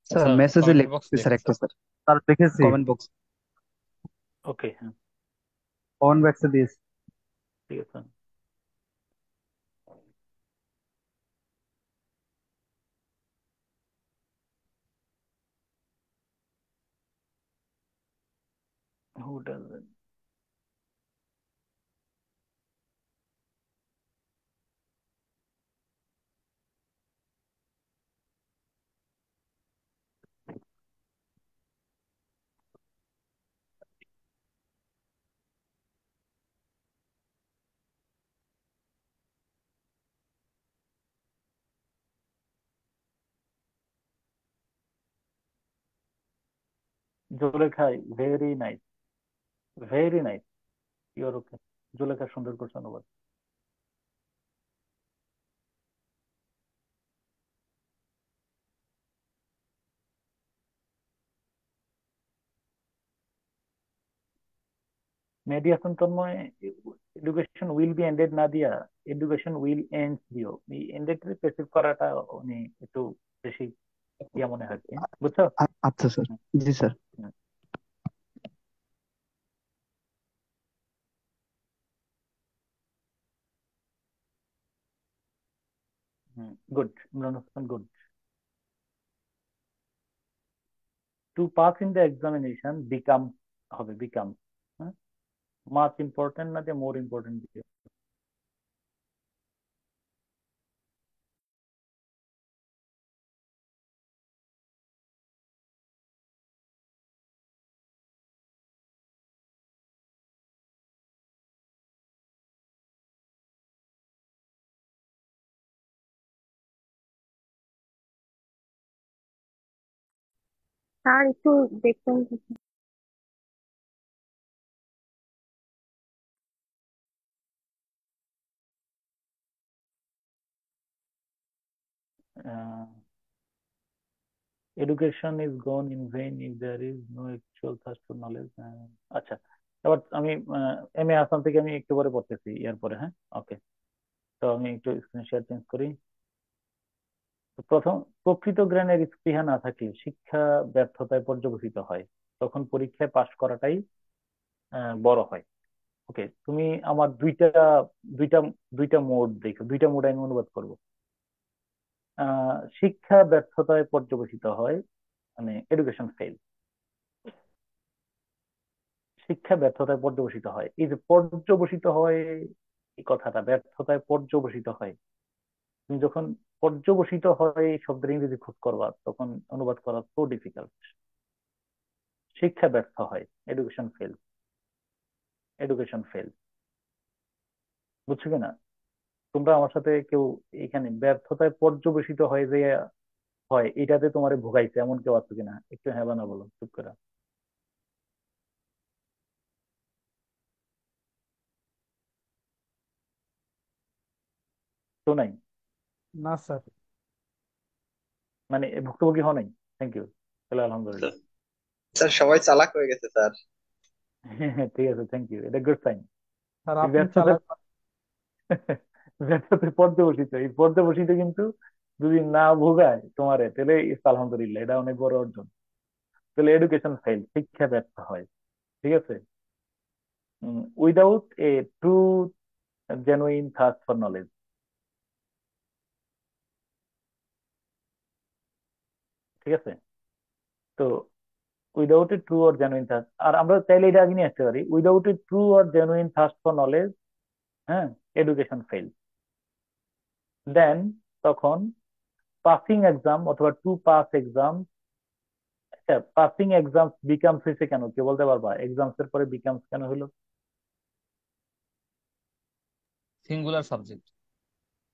স্যার স্যার মেসেজে কমেন্ট বক্স লিখছি স্যার দেখেন একটা স্যার। স্যার স্যার দেখেছি, কমেন্ট বক্স। ওকে, হ্যাঁ, কমেন্ট বক্সে দিয়েছি। ঠিক আছে। Who doesn't? জুলেখাই very nice, very nice, your okay. Zulekha সুন্দর করছে, অনুবাদ। Mehedi Hasan Tanmoy, education will be ended না দিয়া এডুকেশন উইল এন্ড দিও। এই এন্ডেড পেসিভ করাটা উনি একটু বেশি ইয়া মনে হয় কি, বুঝছো? আচ্ছা স্যার। জি sir. Good, Imran Hasan, good. To pass in the examination become হবে, বিকাম। হ্যাঁ, মাচ ইম্পর্টেন্ট না যে মোর ইম্পর্টেন্ট দিয়ে। স্যার একটু দেখুন। Education is gone in vain if there is no actual thirst for knowledge. আচ্ছা, এবার আমি এম এ আসাম থেকে আমি একটু পরে পড়তেছি, ইয়ার পরে, হ্যাঁ, ওকে। তো আমি একটু স্ক্রিন শেয়ার চেঞ্জ করি। তো প্রথম, প্রকৃত জ্ঞানের স্পৃহা না থাকলে শিক্ষা ব্যর্থতায় পর্যবসিত হয়, তখন পরীক্ষায় পাশ করাটাই বড় হয়। ওকে, তুমি আমার দুইটা দুইটা মোড দেখো, দুইটা মোড আমি অনুবাদ করবো। শিক্ষা ব্যর্থতায় পর্যবসিত হয়, মানে এডুকেশন ফেল। শিক্ষা ব্যর্থতায় পর্যবসিত হয়, এই যে পর্যবসিত হয়, এই কথাটা ব্যর্থতায় পর্যবসিত হয়, তুমি যখন পর্যবসিত হয় এই শব্দের ইংরেজি খোঁজ করবা, তখন অনুবাদ করা তো ডিফিকাল্ট। শিক্ষা ব্যর্থ হয়, এডুকেশন ফেল, এডুকেশন ফেল, বুঝছো কিনা? তোমরা আমার সাথে কেউ এখানে ব্যর্থতায় পর্যবসিত হয় যে হয় এটাতে তোমারে ভোগাইছে এমন কেউ আছে কিনা? একটু হ্যাঁ বা না বলো, চুপ করে। তো নাই, না স্যার। মানে ভুক্তভোগী হও নাই? থ্যাংক ইউ, তাহলে আলহামদুলিল্লাহ। স্যার সবাই চালাক হয়ে গেছে স্যার। হ্যাঁ, ঠিক আছে, থ্যাংক ইউ, এটা গুড সাইন। স্যার এই আপনি ব্যর্থতায় চালাক। ব্যর্থতায় পর্যবসিত, এই পর্যবসিত কিন্তু যদি না ভোগায় তোমারে, তাহলে আলহামদুলিল্লাহ, এটা অনেক বড় অর্জন। তাহলে এডুকেশন ফেল, শিক্ষা ব্যর্থ হয়, ঠিক আছে। Without a true genuine thirst for knowledge, ঠিক আছে। তো without a true or genuine thirst, আর আমরা চাইলে এটা আগে নিয়ে আসতে পারি, without a true or genuine thirst for knowledge, হ্যাঁ, এডুকেশন ফেল। দেন তখন পাসিং এক্সাম অথবা টু পাস এক্সাম, আচ্ছা, পাসিং এক্সাম বিকামস হয়েছে কেন, কে বলতে পারবা? এক্সামস এর পরে বিকামস কেন হলো? Singular subject.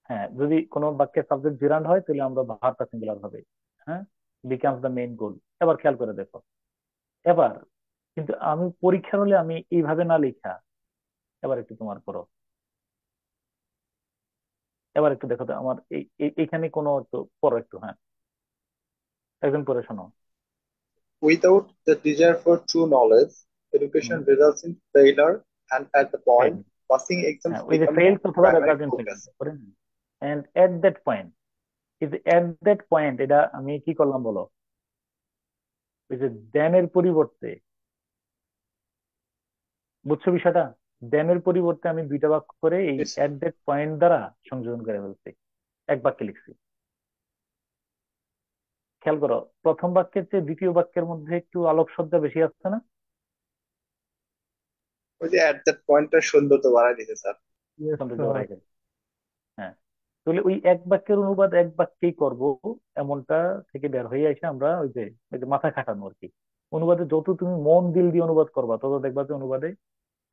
হ্যাঁ, যদি কোনো বাক্যে সাবজেক্ট জিরান্ড হয় তাহলে আমরা ভার্বটা সিঙ্গুলার হবে, হ্যাঁ, বিকামস দ্য মেইন গোল। এবার খেয়াল করে দেখো, এবার কিন্তু আমি পরীক্ষার হলে আমি এইভাবে না লেখা, এবার একটু তোমার করো, এবার একটু দেখো তো আমার এইখানে কোনো একটু পড়ো একটু, হ্যাঁ, একজন পড়ে শোনো। Without the desire for true knowledge, hmm, education results in failure, and at the fail, point, passing exams হ্যাঁ, ওই যে become the ফেল অথবা primary result in fail focus. করেন। এন্ড এট দ্যাট পয়েন্ট, কিন্তু এট দ্যাট পয়েন্ট এটা আমি কি করলাম বলো, ওই যে দেনের পরিবর্তে, বুঝছো বিষয়টা, দেনের পরিবর্তে আমি দুইটা বাক্য করে এই Yes, এট দ্যাট পয়েন্ট দ্বারা সংযোজন করে ফেলছি, এক বাক্যে লিখছি। খেয়াল করো, প্রথম বাক্যের চেয়ে দ্বিতীয় বাক্যের মধ্যে একটু আলোকসজ্জা বেশি আসছে না? ওই যে অ্যাট দ্যাট পয়েন্টটা সৌন্দর্য বাড়ায় দিতে স্যার। ইয়েস সৌন্দর্য স্যার। বাড়াইছে। হ্যাঁ, তাহলে ওই এক বাক্যের অনুবাদ এক বাক্যেই করব, এমনটা থেকে বের হয়ে আসে আমরা ওই যে মাথা খাটানো আর কি। অনুবাদে যত তুমি মন দিল দিয়ে অনুবাদ করবা, তত দেখবা যে অনুবাদে,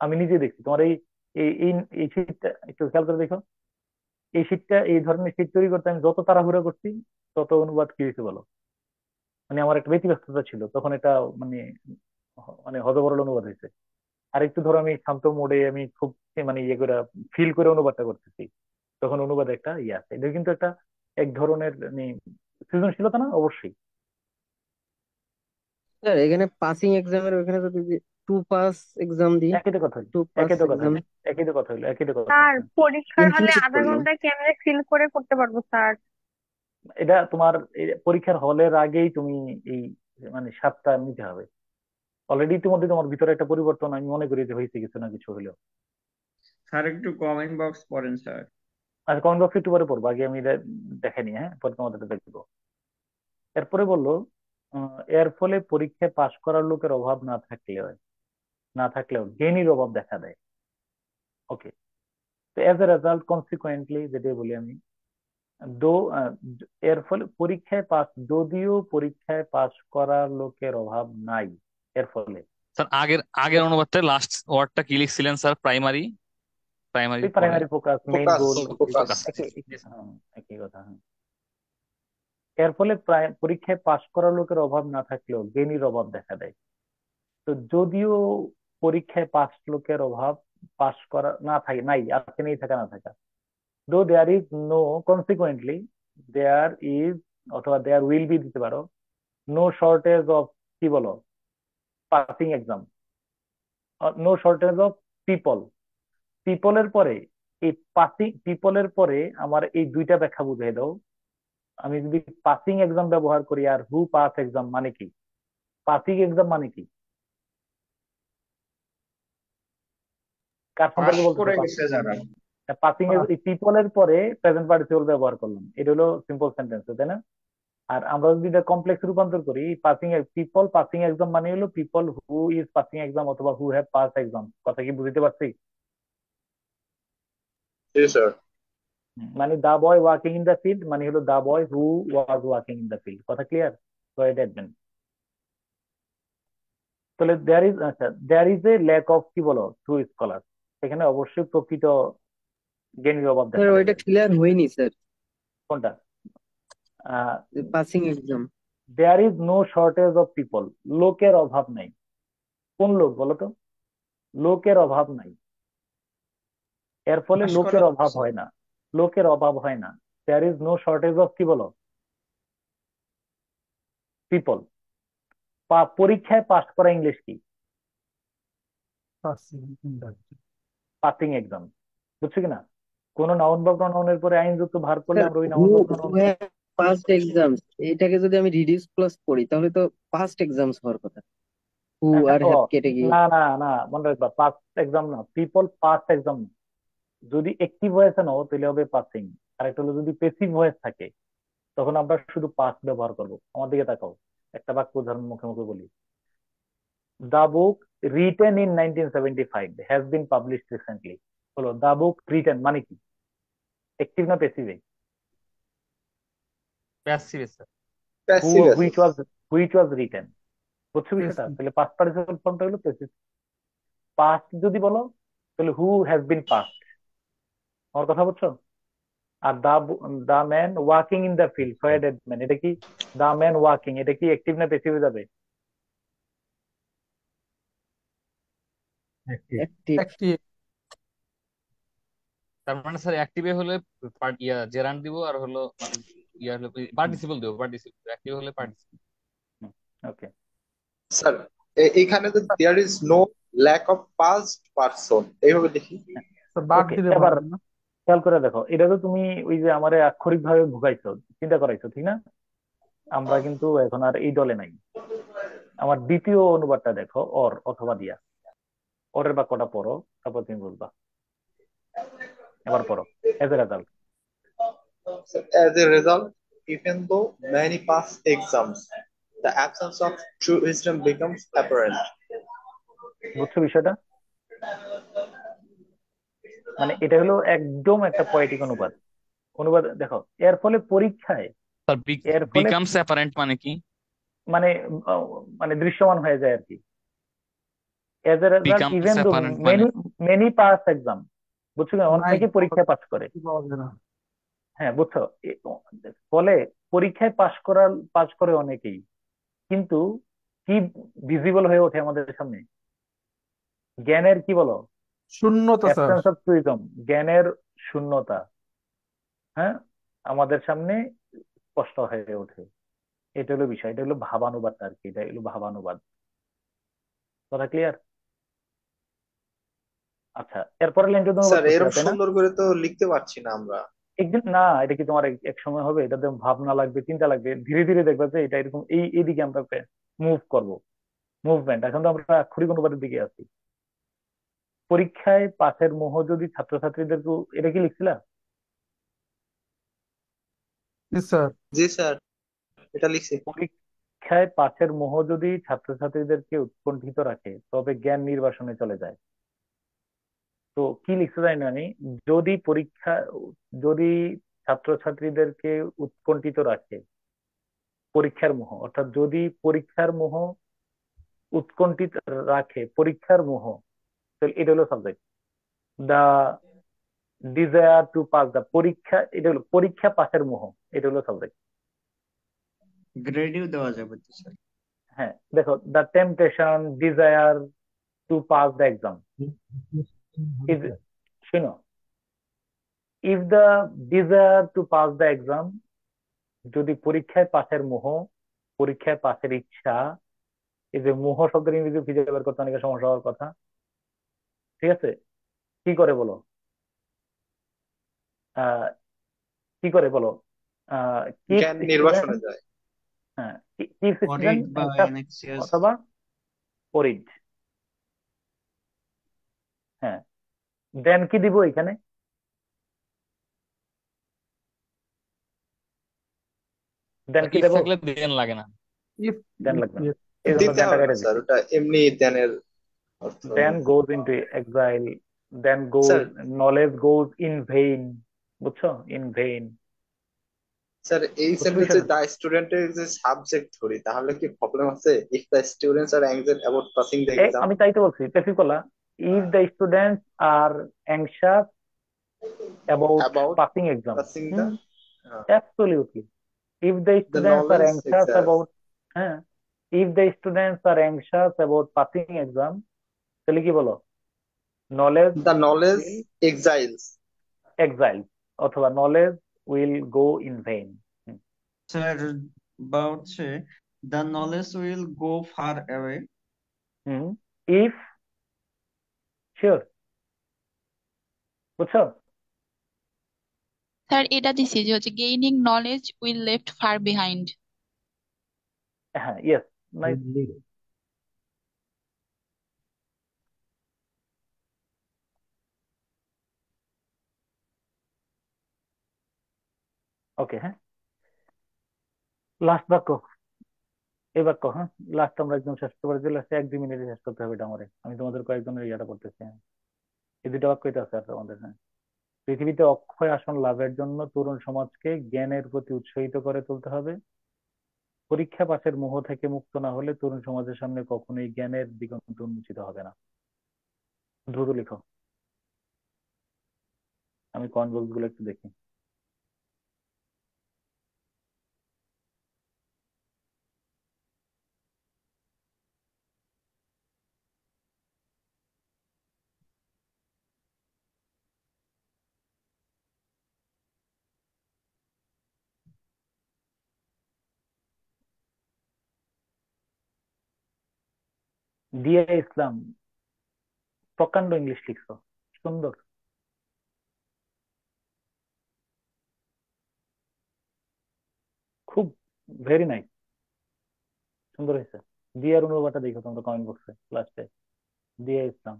আমি নিজে দেখছি তোমার এই এই এই এই শীটটা একটু খেয়াল করে দেখো, এই শীটটা এই ধরনের শীট তৈরি করতে আমি যত তাড়াহুড়া করছি, তত অনুবাদ কি হয়েছে বলো। মানে আমার একটা ব্যতিব্যস্ততা ছিল তখন, এটা মানে মানে হযবরল অনুবাদ হয়েছে। আর একটু ধরো আমি শান্ত মোডে আমি খুব মানে ইয়ে করে ফিল করে অনুবাদটা করতেছি, তখন অনুবাদে একটা ইয়ে আছে। এটা কিন্তু একটা এক ধরনের মানে সৃজনশীলতা না, অবশ্যই। স্যার এখানে পাসিং এক্সামের ওখানে যদি টু পাস এক্সাম দিই, একই তো কথা হইলো, টু পাস একই তো কথা এক্সাম হইলো, একই তো কথা হইলো, একই তো কথা। স্যার পরীক্ষার হলে ইনফিনিটিভ আধা করলাম। ঘন্টায় কেমনে ফিল করে করতে পারবো স্যার? এটা তোমার পরীক্ষার হলের আগেই তুমি এই মানে স্বাদটা নিতে হবে। অলরেডি ইতিমধ্যে তোমার ভিতরে একটা পরিবর্তন আমি মনে করি যে হয়েছে কিছু না কিছু হলেও। স্যার একটু কমেন্ট বক্স পড়েন স্যার। আর কমেন্ট বক্সে একটু পরে পড়বো, আগে আমি এটা দেখে নিই, হ্যাঁ, পরে তোমাদের দেখবো। এরপরে বললো এর ফলে পরীক্ষায় পাশ করার লোকের অভাব না থাকলেও জ্ঞানীর অভাব দেখা দেয়। ওকে, তো এজ এ রেজাল্ট কনসিকুয়েন্টলি যেটা বলি আমি, দো এর ফলে যদিও পরীক্ষায় পাশ করার লোকের অভাব নাই, এর ফলে স্যার আগের আগের অনুবাদটা লাস্ট ওয়ার্ডটা কি লিখছিলেন স্যার? প্রাইমারি প্রাইমারি ওই পরে প্রাইমারি ফোকাস, মেইন ফোকাস, গোল, ফোকাস। একই কথা। হ্যাঁ, এর ফলে পরীক্ষায় পাশ করার লোকের অভাব না থাকলেও জ্ঞানীর অভাব দেখা দেয়। তো যদিও পরীক্ষায় পাশ করা না থাকে, নাই, আজকে নেই, থাকা না থাকা, though there is no, consequently there is, অথবা দেয়ার উইল বি দিতে পারো, নো শর্টেজ অফ, কি বলো, passing exam, no shortage of people. পিপলের পরে এই পিপলের পরে আমার এই দুইটা ব্যাখ্যা বুঝিয়ে দাও। আমি যদি পাসিং এক্সাম ব্যবহার করি, আর হু পাস এক্সাম মানে কি, পাসিং এক্সাম মানে কি, কার পাস সম্পর্কে করে বলতেছো? গেছে যারা। পাসিং এর পিপলের পরে প্রেজেন্ট পার্টিসিপল ব্যবহার করলাম, এটা হলো সিম্পল সেন্টেন্স, তাই না? আর আমরা যদি এটা কমপ্লেক্স রূপান্তর করি, পাসিং এক্সাম মানে হলো people who is passing exam অথবা হু হ্যাভ পাস এক্সাম। কথা কি বুঝতে পারছি? জি স্যার। মানে the boy walking in the field মানে হলো the boy who was walking in the field. কথা ক্লিয়ার? তো এটা দেখবেন। তাহলে there is a lack of, কি বলো, ট্রু স্কলার, সেখানে অবশ্যই প্রকৃত জ্ঞানীর অভাব স্যার দেখা ওইটা দেবে। ক্লিয়ার হয়নি স্যার, কোনটা? Passing exam. There is no shortage of people, লোকের অভাব নাই। কোন লোক বলো তো? লোকের অভাব নাই, এর ফলে পাস লোকের করা অভাব হয় না, লোকের অভাব হয় না। There is no shortage of, কি বলো, পিপল। পরীক্ষায় পাস করা ইংলিশ কি? Passing exam. বুঝছো কিনা? কোন নাউন বা প্রনাউনের পরে আইনযুক্ত ভার্ব করলে স্যার আমরা ওই হু নাউন বা প্রনাউন। পাস্ট এক্সামস, এটাকে যদি আমি রিডিউস প্লাস করি তাহলে তো পাস্ট এক্সামস হওয়ার কথা, হু আর ও হ্যাভ কেটে গিয়ে। না না না, মনে রাখবা, পাস্ট এক্সাম না, পিপল পাস্ট এক্সাম। যদি অ্যাক্টিভ ভয়েসে নাও তাহলে হবে পাসিং। আর একটা হলো যদি প্যাসিভ ভয়েস থাকে, তখন আমরা শুধু পাস্ট ব্যবহার করব। আমার দিকে তাকাও, একটা বাক্য উদাহরণ মুখে মুখে বলি। The book written in 1975 has been published recently. হলো দ্য বুক রিটেন মানে কি? অ্যাক্টিভ না প্যাসিভে? Passive sir. Passive which was written. বুঝছো বিষয়টা? তাহলে পাস্ট পার্টিসিপল ফর্মটা হলো প্যাসিভ। পাস্ট যদি বলো তাহলে হু হ্যাজ বিন পাস্ট। আমার কথা বুঝছো? আর the man walking in the field, dead man, এটা কি? দা ম্যান ওয়াকিং, এটা কি অ্যাক্টিভ না প্যাসিভে যাবে? অ্যাক্টিভ। তার মানে স্যার অ্যাক্টিভে হলে জেরান্ড দিব, আর হলো মানে হলো পার্টিসিপল দিব, পার্টিসিপল। অ্যাক্টিভ হলে পার্টিসিপল। ওকে স্যার এখানে তো there is no lack of past person, এইভাবে দেখি। বাদ ওকে, দিলে এবার ভালো না? খেয়াল করে দেখো, এটা তো তুমি ওই যে আমারে আক্ষরিক ভাবে ভুগাইছো, চিন্তা করাইছো, ঠিক না? আমরা কিন্তু এখন আর এই দলে নাই। আমার দ্বিতীয় অনুবাদটা দেখো, অর অথবা দিয়া। অরের বাক্যটা পড়ো, তারপর তুমি বলবা। এবার পড়ো। As a result. So as a result, even though many pass exams, the absence of true wisdom becomes apparent. বুঝছো বিষয়টা? মানে এটা হলো একদম একটা পোয়েটিক অনুবাদ। অনুবাদ দেখো, এর ফলে পরীক্ষায়, স্যার এর ফলে বিকামস অ্যাপারেন্ট মানে কি? মানে মানে দৃশ্যমান হয়ে যায় আর কি। As a result becomes even though apparent মানে মেনি মেনি পাস এক্সাম, বুঝছো কি? নাই, অনেকে পরীক্ষায় পাস করে। পাওয়া যায় না। হ্যাঁ, বুঝছো? ফলে পরীক্ষায় পাস করে অনেকেই, কিন্তু কি ভিজিবল হয়ে ওঠে আমাদের সামনে? জ্ঞানের কি বলো? শূন্যতা স্যার। অ্যাবসেন্স অফ ট্যুরিজম, জ্ঞানের শূন্যতা। হ্যাঁ, আমাদের সামনে স্পষ্ট হয়ে ওঠে। এটা হলো বিষয়, এটা হলো ভাবানুবাদটা আর কি, এটা হলো ভাবানুবাদ। কথা ক্লিয়ার? আচ্ছা, এরপরে লাইনটা তুমি অনুবাদ স্যার করছিলা, এরকম তাই না? সুন্দর করে তো লিখতে পারছি না আমরা। একদিন না, এটা কি তোমার এক সময় হবে? এটাতে ভাবনা লাগবে, চিন্তা লাগবে, ধীরে ধীরে দেখবে যে এটা এরকম এইদিকে আমরা মুভ করব। মুভমেন্ট, এখন তো আমরা আক্ষরিক অনুবাদের দিকে আছি। পরীক্ষায় পাশের মোহ যদি ছাত্রছাত্রীদেরকে, এটা কি লিখছিলা? জি স্যার। জি স্যার, এটা লিখছি। পরীক্ষায় পাশের মোহ যদি ছাত্রছাত্রীদেরকে উৎকণ্ঠিত রাখে, তবে জ্ঞান নির্বাসনে চলে যায়। তো কি লিখতে জানি না আমি। যদি যদি ছাত্রছাত্রীদেরকে উৎকণ্ঠিত রাখে পরীক্ষার মোহ, অর্থাৎ যদি পরীক্ষার মোহ উৎকণ্ঠিত রাখে, পরীক্ষার মোহ, তাহলে এটা হলো subject. The desire to pass, the পরীক্ষা, এটা হলো পরীক্ষা পাসের মোহ, এটা হলো সাবজেক্ট। গ্রেডিও দেওয়া যাবে তো স্যার। হ্যাঁ, দেখো, the temptation, desire to pass the exam is, শুনো, if the desire to pass the exam, যদি পরীক্ষায় পাসের মোহ, পরীক্ষায় পাসের ইচ্ছা, এই যে মোহ শব্দের ইংরেজি খুঁজে বের করতে অনেক সমস্যা হওয়ার কথা, ঠিক আছে? কি করে বলো? আহ কি করে বলো? কিপস জ্ঞান নির্বাসনে স্টুডেন্ট, যায়। হ্যাঁ, কিপস অরিড স্টুডেন্ট বা অ্যাংশাস অ্যানেক্সিয়াস। অথবা ওরিড। হ্যাঁ, দেন কি দিব এখানে? দেন কি ইফ দেবো? থাকলে দেন লাগে না। ইফ দেন লাগবে না, এই জন্য দিতে দেনটা হবে না কেটে স্যার, দিচ্ছি। ওটা এমনি ধ্যানের অর্থ। Then goes into exile, then sir goes, knowledge goes in vain. বুঝছো? In vain. স্যার এই বুঝছো সেন্টেন্সে বিষয়টা? দা স্টুডেন্টের যে সাবজেক্ট ধরি তাহলে কি প্রবলেম আছে? If the students are anxiety about passing the exam. আমি তাই তো বলছি, প্যাসিভ করলা। If the students are anxious about about passing exam, passing the absolutely. If the the students are knowledge anxious exam. about, হ্যাঁ, if the students are anxious about passing exam, তাহলে কি বলো? knowledge the knowledge will এক্সাইলস। exile, অথবা knowledge will go in vain। Sir বা হচ্ছে the knowledge will go far away. if, sure, বুঝছো? Sir এটা দিছি যে হচ্ছে gaining knowledge will left far behind. হ্যাঁ, yes, nice। ওকে, হ্যাঁ, লাস্ট বাক্য, এই বাক্য, হ্যাঁ, লাস্ট আমরা একদম শেষ করে দিই। লাস্টে 1-2 মিনিটে শেষ করতে হবে এটা আমারে। আমি তোমাদের কয়েকজনের ইয়াটা করতেছি, হ্যাঁ। এই দুটো বাক্যই তো আছে আর আমাদের, হ্যাঁ। পৃথিবীতে অক্ষয় আসন লাভের জন্য তরুণ সমাজকে জ্ঞানের প্রতি উৎসাহিত করে তুলতে হবে। পরীক্ষা পাসের মোহ থেকে মুক্ত না হলে তরুণ সমাজের সামনে কখনোই জ্ঞানের দিগন্ত উন্মোচিত হবে না। দ্রুত লিখো, আমি কমেন্ট বক্স গুলো একটু দেখি। দিয়া ইসলাম, প্রকাণ্ড ইংলিশ লিখছো, সুন্দর। ভেরি নাইস, সুন্দর হয়েছে। দিয়ার অনুবাদটা দেখো তোমরা কমেন্ট বক্সে লাস্টে, দিয়া ইসলাম।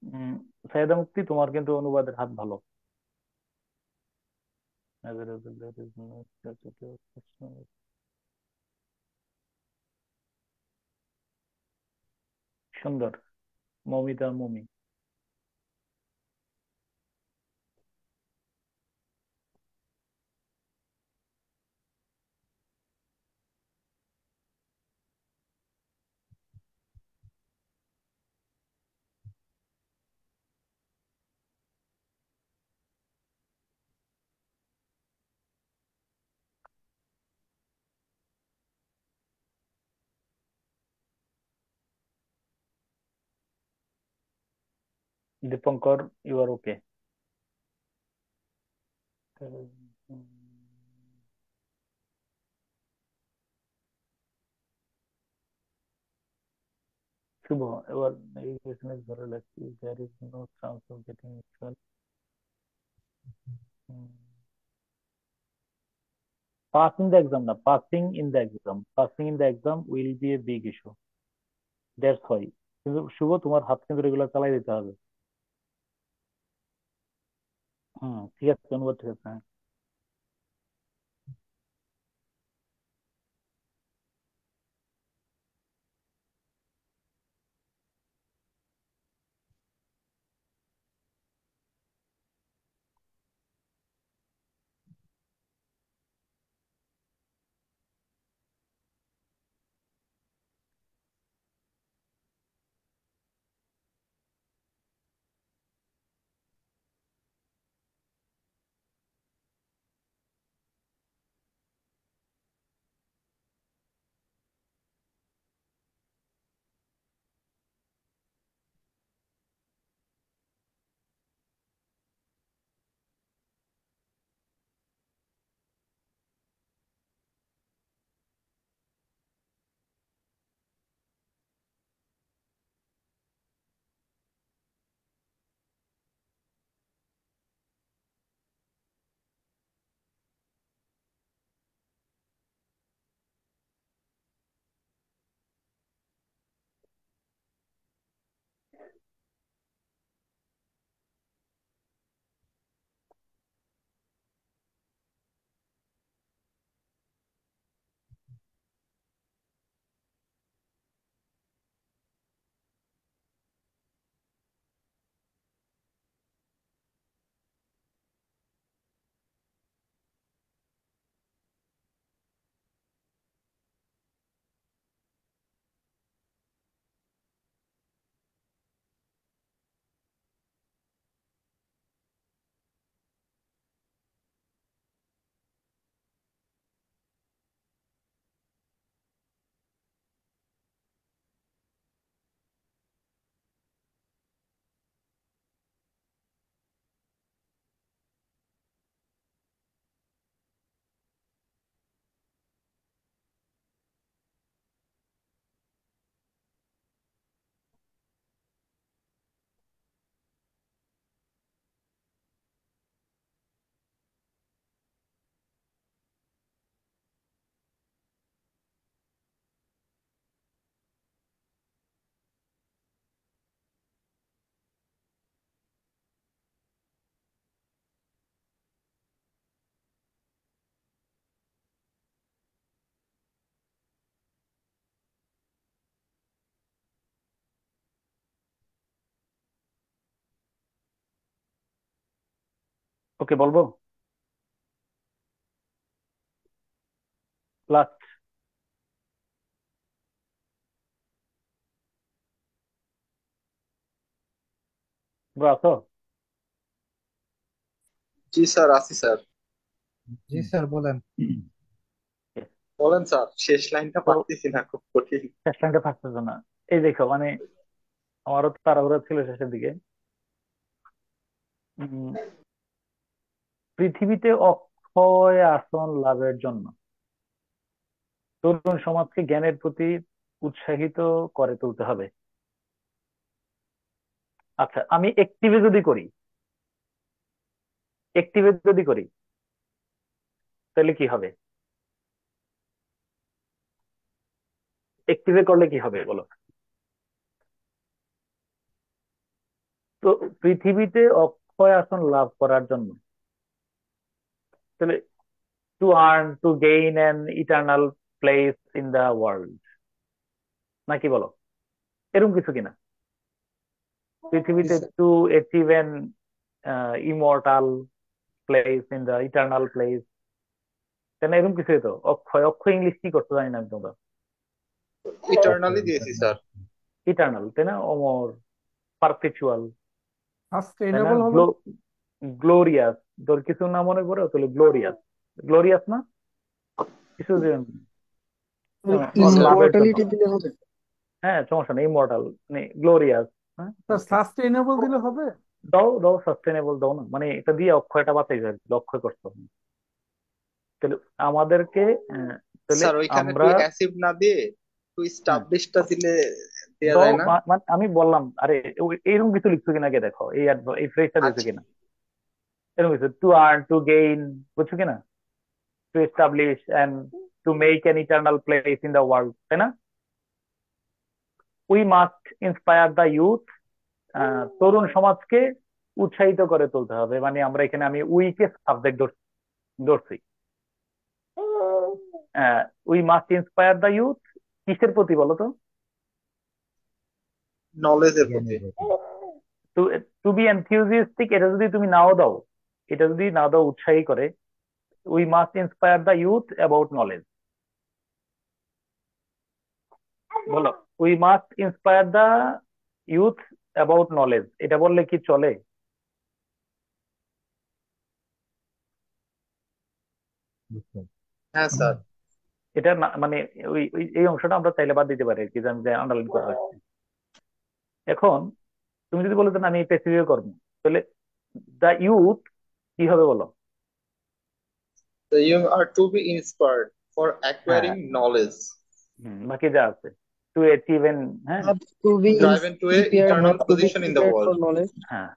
উম, সাইয়েদা মুক্তি, তোমার কিন্তু অনুবাদের হাত ভালো। সুন্দর। Mamita Mami. Dipankar, you are okay. Shubho, এবার এই question is very lucky, there is no chance of getting equal. Pass in the exam না, passing in the exam, passing in the exam will be a big issue, that's why. কিন্তু শুভ, তোমার হাত কিন্তু regular চালাই দিতে হবে। ঠিক আছে, অনুবাদ ঠিক আছে, হ্যাঁ। ওকে, বলবো লাস্ট। তোমরা আছো? জি স্যার, আছি স্যার। জি স্যার, বলেন। বলেন স্যার, শেষ লাইনটা তো পারতেছি না, খুব কঠিন। শেষ লাইনটা থাকতেছে না। এই দেখো, মানে আমারও তো তাড়াহুড়া ছিল শেষের দিকে। উম, পৃথিবীতে অক্ষয় আসন লাভের জন্য তরুণ সমাজকে জ্ঞানের প্রতি উৎসাহিত করে তুলতে হবে। আচ্ছা, আমি একটিভে যদি করি তাহলে কি হবে? একটিভে করলে কি হবে বলো তো? পৃথিবীতে অক্ষয় আসন লাভ করার জন্য তাহলে to earn, to gain an eternal place in the world, নাকি বলো? এরকম কিছু কিনা? জি পৃথিবীতে sir. To achieve an immortal place in the eternal place, তাই না? এরকম কিছু তো। অক্ষয়, অক্ষয় ইংলিশ কি করতে জানি না আমি তোমরা। ইটারনালি দিয়েছি স্যার। ইটার্নাল, তাই না? অমর, পারপেচুয়াল, তাই না? সাস্টেইনেবল হবে না? গ্লোরিয়াস, তোর কিছু না মনে পড়ে তাহলে গ্লোরিয়াস, গ্লোরিয়াস না কিছু যে লাভের জন্য। ইমর্টালিটি দিলে হবে? হ্যাঁ, সমস্যা নেই, ইমর্টাল মানে গ্লোরিয়াস। হ্যাঁ, স্যার okay. সাস্টেইনেবল দিলে হবে? দাও দাও, সাস্টেনেবল দাও না, মানে এটা দিয়ে অক্ষয়টা বাঁচাই যায়, অক্ষয় করতে হবে। তাহলে আমাদেরকে তাহলে স্যার ওইখানে টু আমরা অ্যাচিভ না দিয়ে টু হ্যাঁ স্টাবলিশটা দিলে দেয়া দাও, যায় না? মানে আমি বললাম, আরে এইরকম কিছু লিখছো কিনা কে দেখো, এই ফ্রেজটা দিয়েছো আচ্ছা কিনা, এরকম কিছু টু আর্ন, টু গেইন, বুঝছো কিনা? To establish and to make an eternal place in the world, তাই না? We must inspire the youth, তরুণ সমাজকে উৎসাহিত করে তুলতে হবে, মানে আমরা এখানে আমি উইকে সাবজেক্ট ধরছি। We must inspire the youth কিসের প্রতি বলো তো? নলেজের প্রতি। টু টু বি এনথিউজিয়াস্টিক, এটা যদি নাও দাও উৎসাহী করে, we must inspire the youth about knowledge, বলো। We must inspire the youth about knowledge, এটা বললে কি চলে? হ্যাঁ স্যার। এটা না মানে এই অংশটা আমরা চাইলে বাদ দিতে পারি আর কি, যে আমি আন্ডারলাইন করে রাখছি। এখন তুমি যদি বলো যে না, আমি পেসিফিক করবো, তাহলে দ্য ইউথ কি হবে বলো? The young are to be inspired for হ্যাঁ, acquiring knowledge, বাকি যা আছে টু অ্যাচিভ এন, হ্যাঁ Not to be driven to a prepared, eternal not to be position in the prepared for world. knowledge. হ্যাঁ,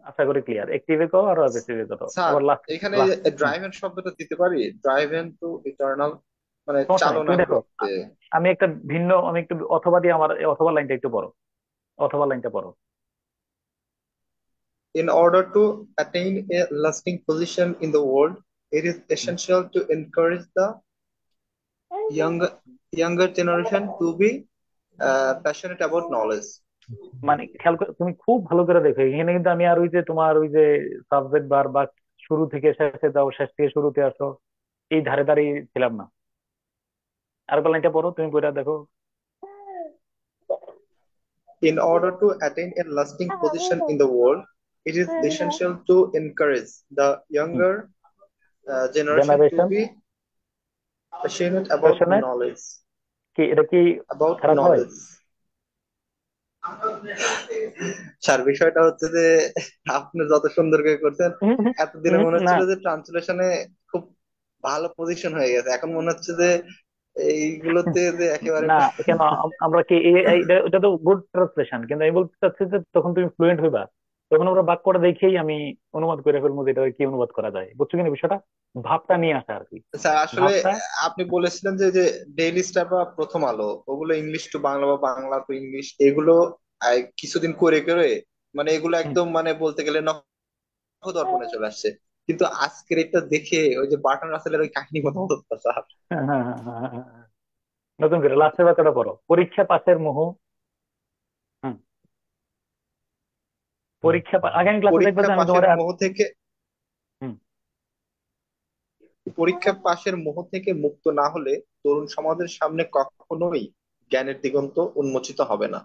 আশা করি ক্লিয়ার। অ্যাক্টিভে করো আর Pacific করো, sir আবার লাস্ট এখানে লাস্ট ড্রাইভেন শব্দটা দিতে পারি, ড্রাইভেন টু ইটার্নাল, মানে সমস্যা নেই, চালনা তুমি দেখো করতে। আমি একটু অথবা দিয়ে আমার অথবা লাইনটা একটু পড়ো, অথবা লাইনটা পড়ো। In order to attain a lasting position in the world, it is essential to encourage the younger younger generation to be passionate about knowledge. মানে খেয়াল করে, তুমি খুব ভালো করে দেখো, এখানে কিন্তু আমি আর ওই যে তোমার ওই যে সাবজেক্ট বা শুরু থেকে শেষে যাও, শেষ থেকে শুরুতে আসো, এই ধারে ধারেই ছিলাম না। আরেকবার লাইনটা পড়ো, তুমি বইটা দেখো। In order to attain a lasting position in the world, it is essential to encourage the younger generation to generation be passionate about passionate, knowledge. কি এটা কি About খারাপ হয়? knowledge. স্যার বিষয়টা হচ্ছে যে আপনি যত সুন্দর করে করছেন, এতদিনে মনে না হচ্ছিল যে ট্রান্সলেশনে খুব ভালো পজিশন হয়ে গেছে, এখন মনে হচ্ছে যে এইগুলোতে যে একেবারে না, কেন আমরা কি এটা তো গুড ট্রান্সলেশন, কিন্তু আমি বলতে চাচ্ছি যে তখন তুমি ফ্লুয়েন্ট হইবা, তখন আমরা বাক্যটা দেখেই আমি অনুবাদ করে ফেলবো যে এটা কি অনুবাদ করা যায়, বুঝছো কিনা বিষয়টা? ভাবটা নিয়ে আসা আর কি, স্যার আসলে ভাবটা। আপনি বলেছিলেন যে ডেইলি স্টার বা প্রথম আলো ওগুলো ইংলিশ টু বাংলা বা বাংলা টু ইংলিশ এগুলো কিছুদিন করে করে মানে এগুলো হুম, একদম মানে বলতে গেলে দর্পণে চলে আসছে, কিন্তু আজকের এটা দেখে ওই যে বার্টন রাসেলের ওই কাহিনী মতো হতো স্যার। হ্যাঁ, হ্যাঁ, হ্যাঁ, হ্যাঁ, হ্যাঁ, হ্যাঁ। নতুন করে লাস্টের বাক্যটা পড়ো, পরীক্ষা পাসের মোহ। হুম, আগামী ক্লাসে দেখবে পরীক্ষা যে আমি পাশের তোমার মোহ থেকে হুম, পরীক্ষা পাশের মোহ থেকে মুক্ত না হলে তরুণ সমাজের সামনে কখনোই জ্ঞানের দিগন্ত উন্মোচিত হবে না।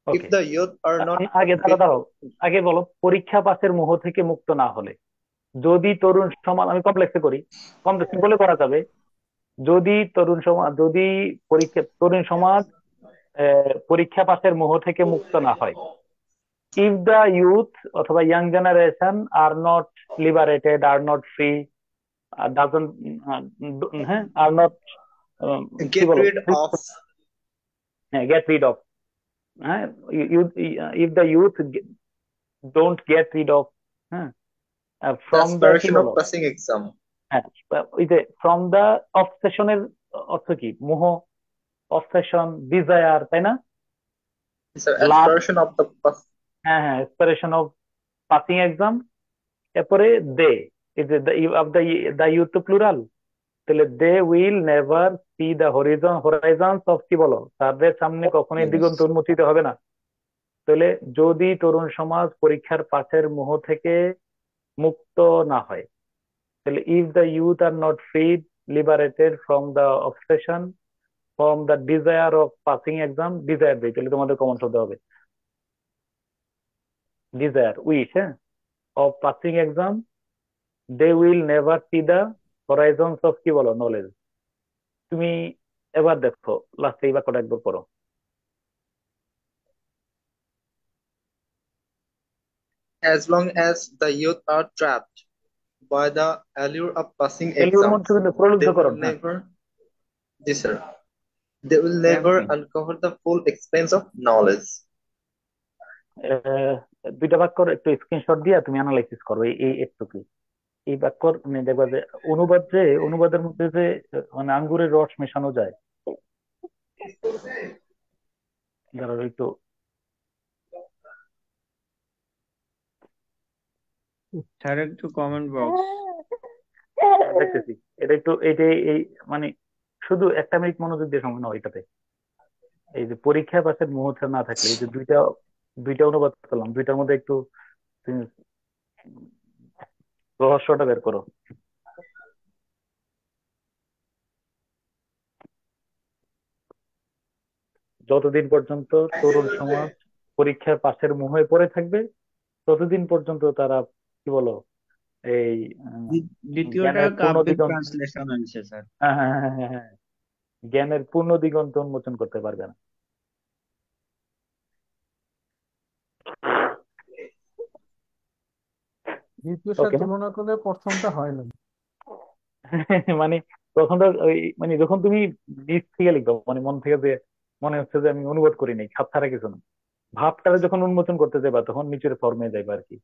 If okay. the youth are not আগে দাঁড়াও equipped, দাঁড়াও, আগে বলো পরীক্ষা পাসের মোহ থেকে মুক্ত না হলে, যদি তরুণ সমাজ, আমি কমপ্লেক্সে করি, কমপ্লেক্স বলে করা যাবে, যদি তরুণ সমাজ পরীক্ষা পাসের মোহ থেকে মুক্ত না হয়। ইফ দ্য ইউথ অথবা young generation are not liberated, are not free, doesn't, হ্যাঁ, আর নট, কি Get বলো, rid of. হ্যাঁ, গেট রিড অফ, হ্যাঁ, if the youth don't get rid of, হ্যাঁ, The ফ্রম দ্য, কি aspiration of বলো, passing exam. হ্যাঁ, ওই যে ফ্রম দ্য, অবসেশনের অর্থ কি? মোহ, অবসেশন, ডিজায়ার, তাই না? It's an love, aspiration of the pass. হ্যাঁ হ্যাঁ, এক্সপিরেশন অফ পাসিং এক্সাম। এরপরে দে, এই যে অফ দ্য ইউথ তো প্লুরাল, তাহলে they will never see the horizons of, কি বলো, তাদের সামনে কখনোই দিগন্ত Yes. উন্মোচিত হবে না। তাহলে যদি তরুণ সমাজ পরীক্ষার পাশের মোহ থেকে মুক্ত না হয়, তাহলে if the youth are not freed, liberated from the obsession, from the desire of passing exam, desire দেয়, তাহলে তোমাদের কমন শব্দ হবে ডিজায়ার, উইশ, হ্যাঁ, of passing exam, they will never see the horizons of, কি বলো, নলেজ। তুমি এবার দেখো লাস্টে এই বাক্যটা একবার পড়ো। As long as the youth are trapped by the allure of passing এলিওর exams, মধ্যে কিন্তু they প্রলুব্ধকরণ, will হ্যাঁ, never, yes sir, they will never Tempting. uncover the full expense of knowledge. আহ, দুইটা বাক্যর একটু স্ক্রিনশট দিয়ে তুমি অ্যানালাইসিস করো, এই একটু কি এই বাক্যর, মানে দেখবা যে অনুবাদের মধ্যে যে মানে আঙ্গুরের রস মেশানো যায়। দাঁড়াও একটু স্যার একটু কমেন্ট বক্স। দেখতেছি, এটা একটু এই মানে শুধু একটা মিনিট মনোযোগ দিয়ে সময় নাও এটাতে। এই যে পরীক্ষা পাশের মুহূর্তে না থাকলে, এই যে দুইটা দুইটা অনুবাদ করলাম, দুইটার মধ্যে একটু তুমি রহস্যটা বের করো। যতদিন পর্যন্ত তরুণ সমাজ পরীক্ষার পাশের মুখে পড়ে থাকবে, ততদিন পর্যন্ত তারা, কি বলো, এই দ্বিতীয়টা জ্ঞানের পূর্ণ কাব্যিক দিগন্ত, ট্রান্সলেশন হয়েছে স্যার। হ্যাঁ হ্যাঁ হ্যাঁ হ্যাঁ হ্যাঁ, জ্ঞানের পূর্ণ দিগন্ত উন্মোচন করতে পারবে না। দ্বিতীয় সাথে ওকে, তুলনা করলে প্রথমটা হয় না। মানে প্রথমটা মানে যখন তুমি নিজ থেকে লিখবে, মানে মন থেকে, যে মনে হচ্ছে যে আমি অনুবাদ করি নাই, খাপ ছাড়া কিছু না, ভাবটারে যখন উন্মোচন করতে যাবা তখন নিচের ফর্মে যাইবা আর কি।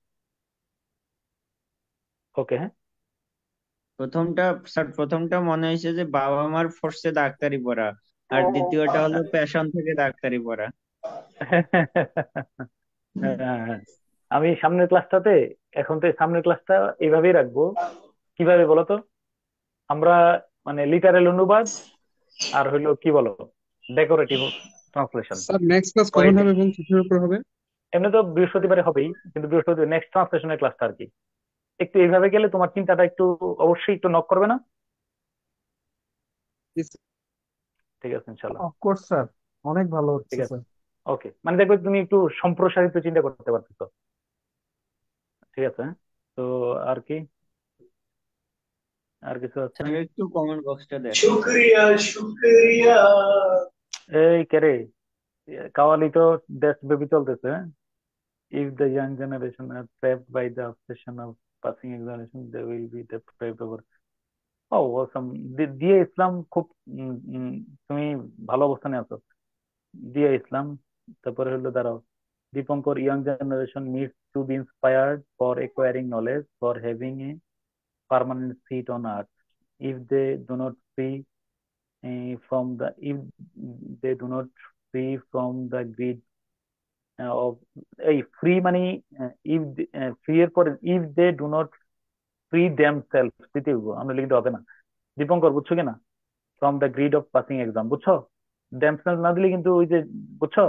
ওকে, হ্যাঁ। প্রথমটা মনে হয়েছে যে বাবা মার ফোর্সে ডাক্তারি পড়া, আর দ্বিতীয়টা হলো প্যাশন থেকে ডাক্তারি পড়া। হ্যাঁ, আমি সামনের ক্লাসটাতে, এখন তো এই সামনের ক্লাসটা এইভাবেই রাখবো। কিভাবে বলো তো? আমরা মানে লিটারেল অনুবাদ আর হইলো, কি বলো, decorative translation, sir next class কখন হবে এবং কিসের উপর হবে? এমনি তো বৃহস্পতিবারে হবেই, কিন্তু বৃহস্পতিবার নেক্সট ট্রান্সলেশনের ক্লাসটা আর কি। একটু এইভাবে গেলে তোমার চিন্তাটা একটু অবশ্যই একটু নক করবে না? ঠিক আছে, ইনশাল্লাহ। অফকোর্স স্যার, অনেক ভালো হচ্ছে ঠিক আছে, স্যার। ওকে, মানে দেখবে তুমি একটু সম্প্রসারিত চিন্তা করতে পারতেছো। ঠিক আছে, হ্যাঁ? তো আর কি, আর কিছু আছে? স্যার একটু কমেন্ট বক্সটা দেখ। শুক্রিয়া শুক্রিয়া। এই কেরে, কাওয়ালি তো দেশ ব্যাপী চলতেছে, হ্যাঁ? If the young generation are trapped by the obsession of passing examination, they will be deprived over. Oh, awesome. দিয়া ইসলাম খুব, তুমি ভালো অবস্থানে আছো। দিয়া ইসলাম, তারপরে হলো দাঁড়াও, Dipankar, young generation needs to be inspired for acquiring knowledge, for having a permanent seat on earth. If they do not free if they do not free from the greed of, এই ফ্রি মানে free এর পরে if they do not free them self, তৃতীয় আমরা লিখতে হবে না। দীপঙ্কর, বুঝছো কিনা? From the greed of passing exam, বুঝছো? দেম সেলফ না দিলে কিন্তু ওই যে, বুঝছো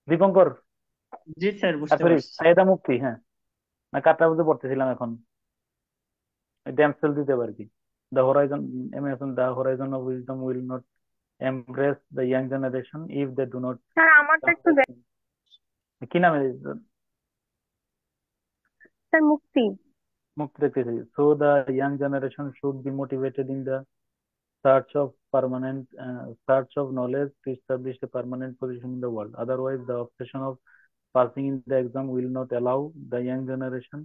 দীপঙ্কর? জি স্যার, বুঝতে সরি, পারছি। সাইদা মুক্তি, হ্যাঁ, না কাটটা বুঝতে পড়তেছিলাম এখন, দেম সেলফ দিতে পারি কি, the horizon, the horizon of wisdom will not embrace the young generation if they do not, sir আমারটা একটু কি নামে, স্যার মুক্তি। মুক্তি দেখতেছি। So the young generation should be motivated in the search of knowledge to establish a permanent position in the world. Otherwise, the obsession of passing in the exam will not allow the young generation.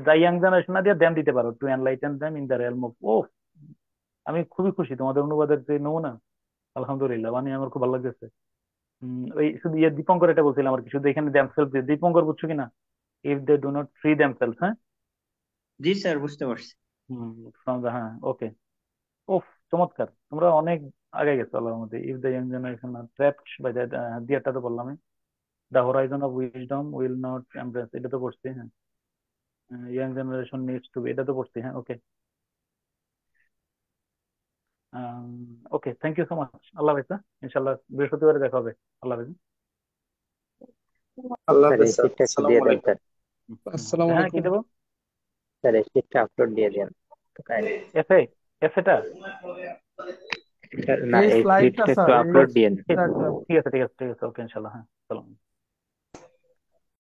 The young generation না দিয়ে them দিতে পারো to enlighten them in the realm of আমি খুবই খুশি তোমাদের অনুবাদের যে নমুনা, আলহামদুলিল্লাহ, মানে আমার খুব ভালো লাগতেছে। ওই শুধু দীপঙ্কর এটা বলছিলাম আর কি, শুধু এখানে themselves দিয়ে দীপঙ্কর বুঝছো কিনা, if they do not free themselves, হ্যাঁ জি স্যার, বুঝতে পারছি। from the, হ্যাঁ ওকে। ওফ, চমৎকার, তোমরা অনেক আগে গেছো আল্লাহর মধ্যে। If the young generation are trapped by that, দিয়াটা তো বললাম, the horizon of wisdom will not embrace, এটা তো পড়ছি। হ্যাঁ, young generation needs to be, এটা তো পড়ছি। হ্যাঁ okay, okay, thank you so much. আল্লাহ হাফেজ। ইনশাল্লাহ বৃহস্পতিবারে দেখা হবে। আল্লাহ হাফেজ। আল্লাহ স্যার এই হাফেজ স্যার, শীটটা একটু আসসালামু দিয়ে দেন আলাইকুম। স্যার। আসসালামু হ্যাঁ, কি আলাইকুম। দেবো? স্যার এই শীটটা আপলোড দিয়ে দেন। এফএ, এফএটা না, এই এই স্লাইডটা শীটটা একটু স্যার, এই আপলোড দিয়ে দেন। ঠিক স্লাইডটা ঠিক আছে, ঠিক আছে, ঠিক আছে, ওকে, ইনশাল্লাহ। হ্যাঁ, সালাম।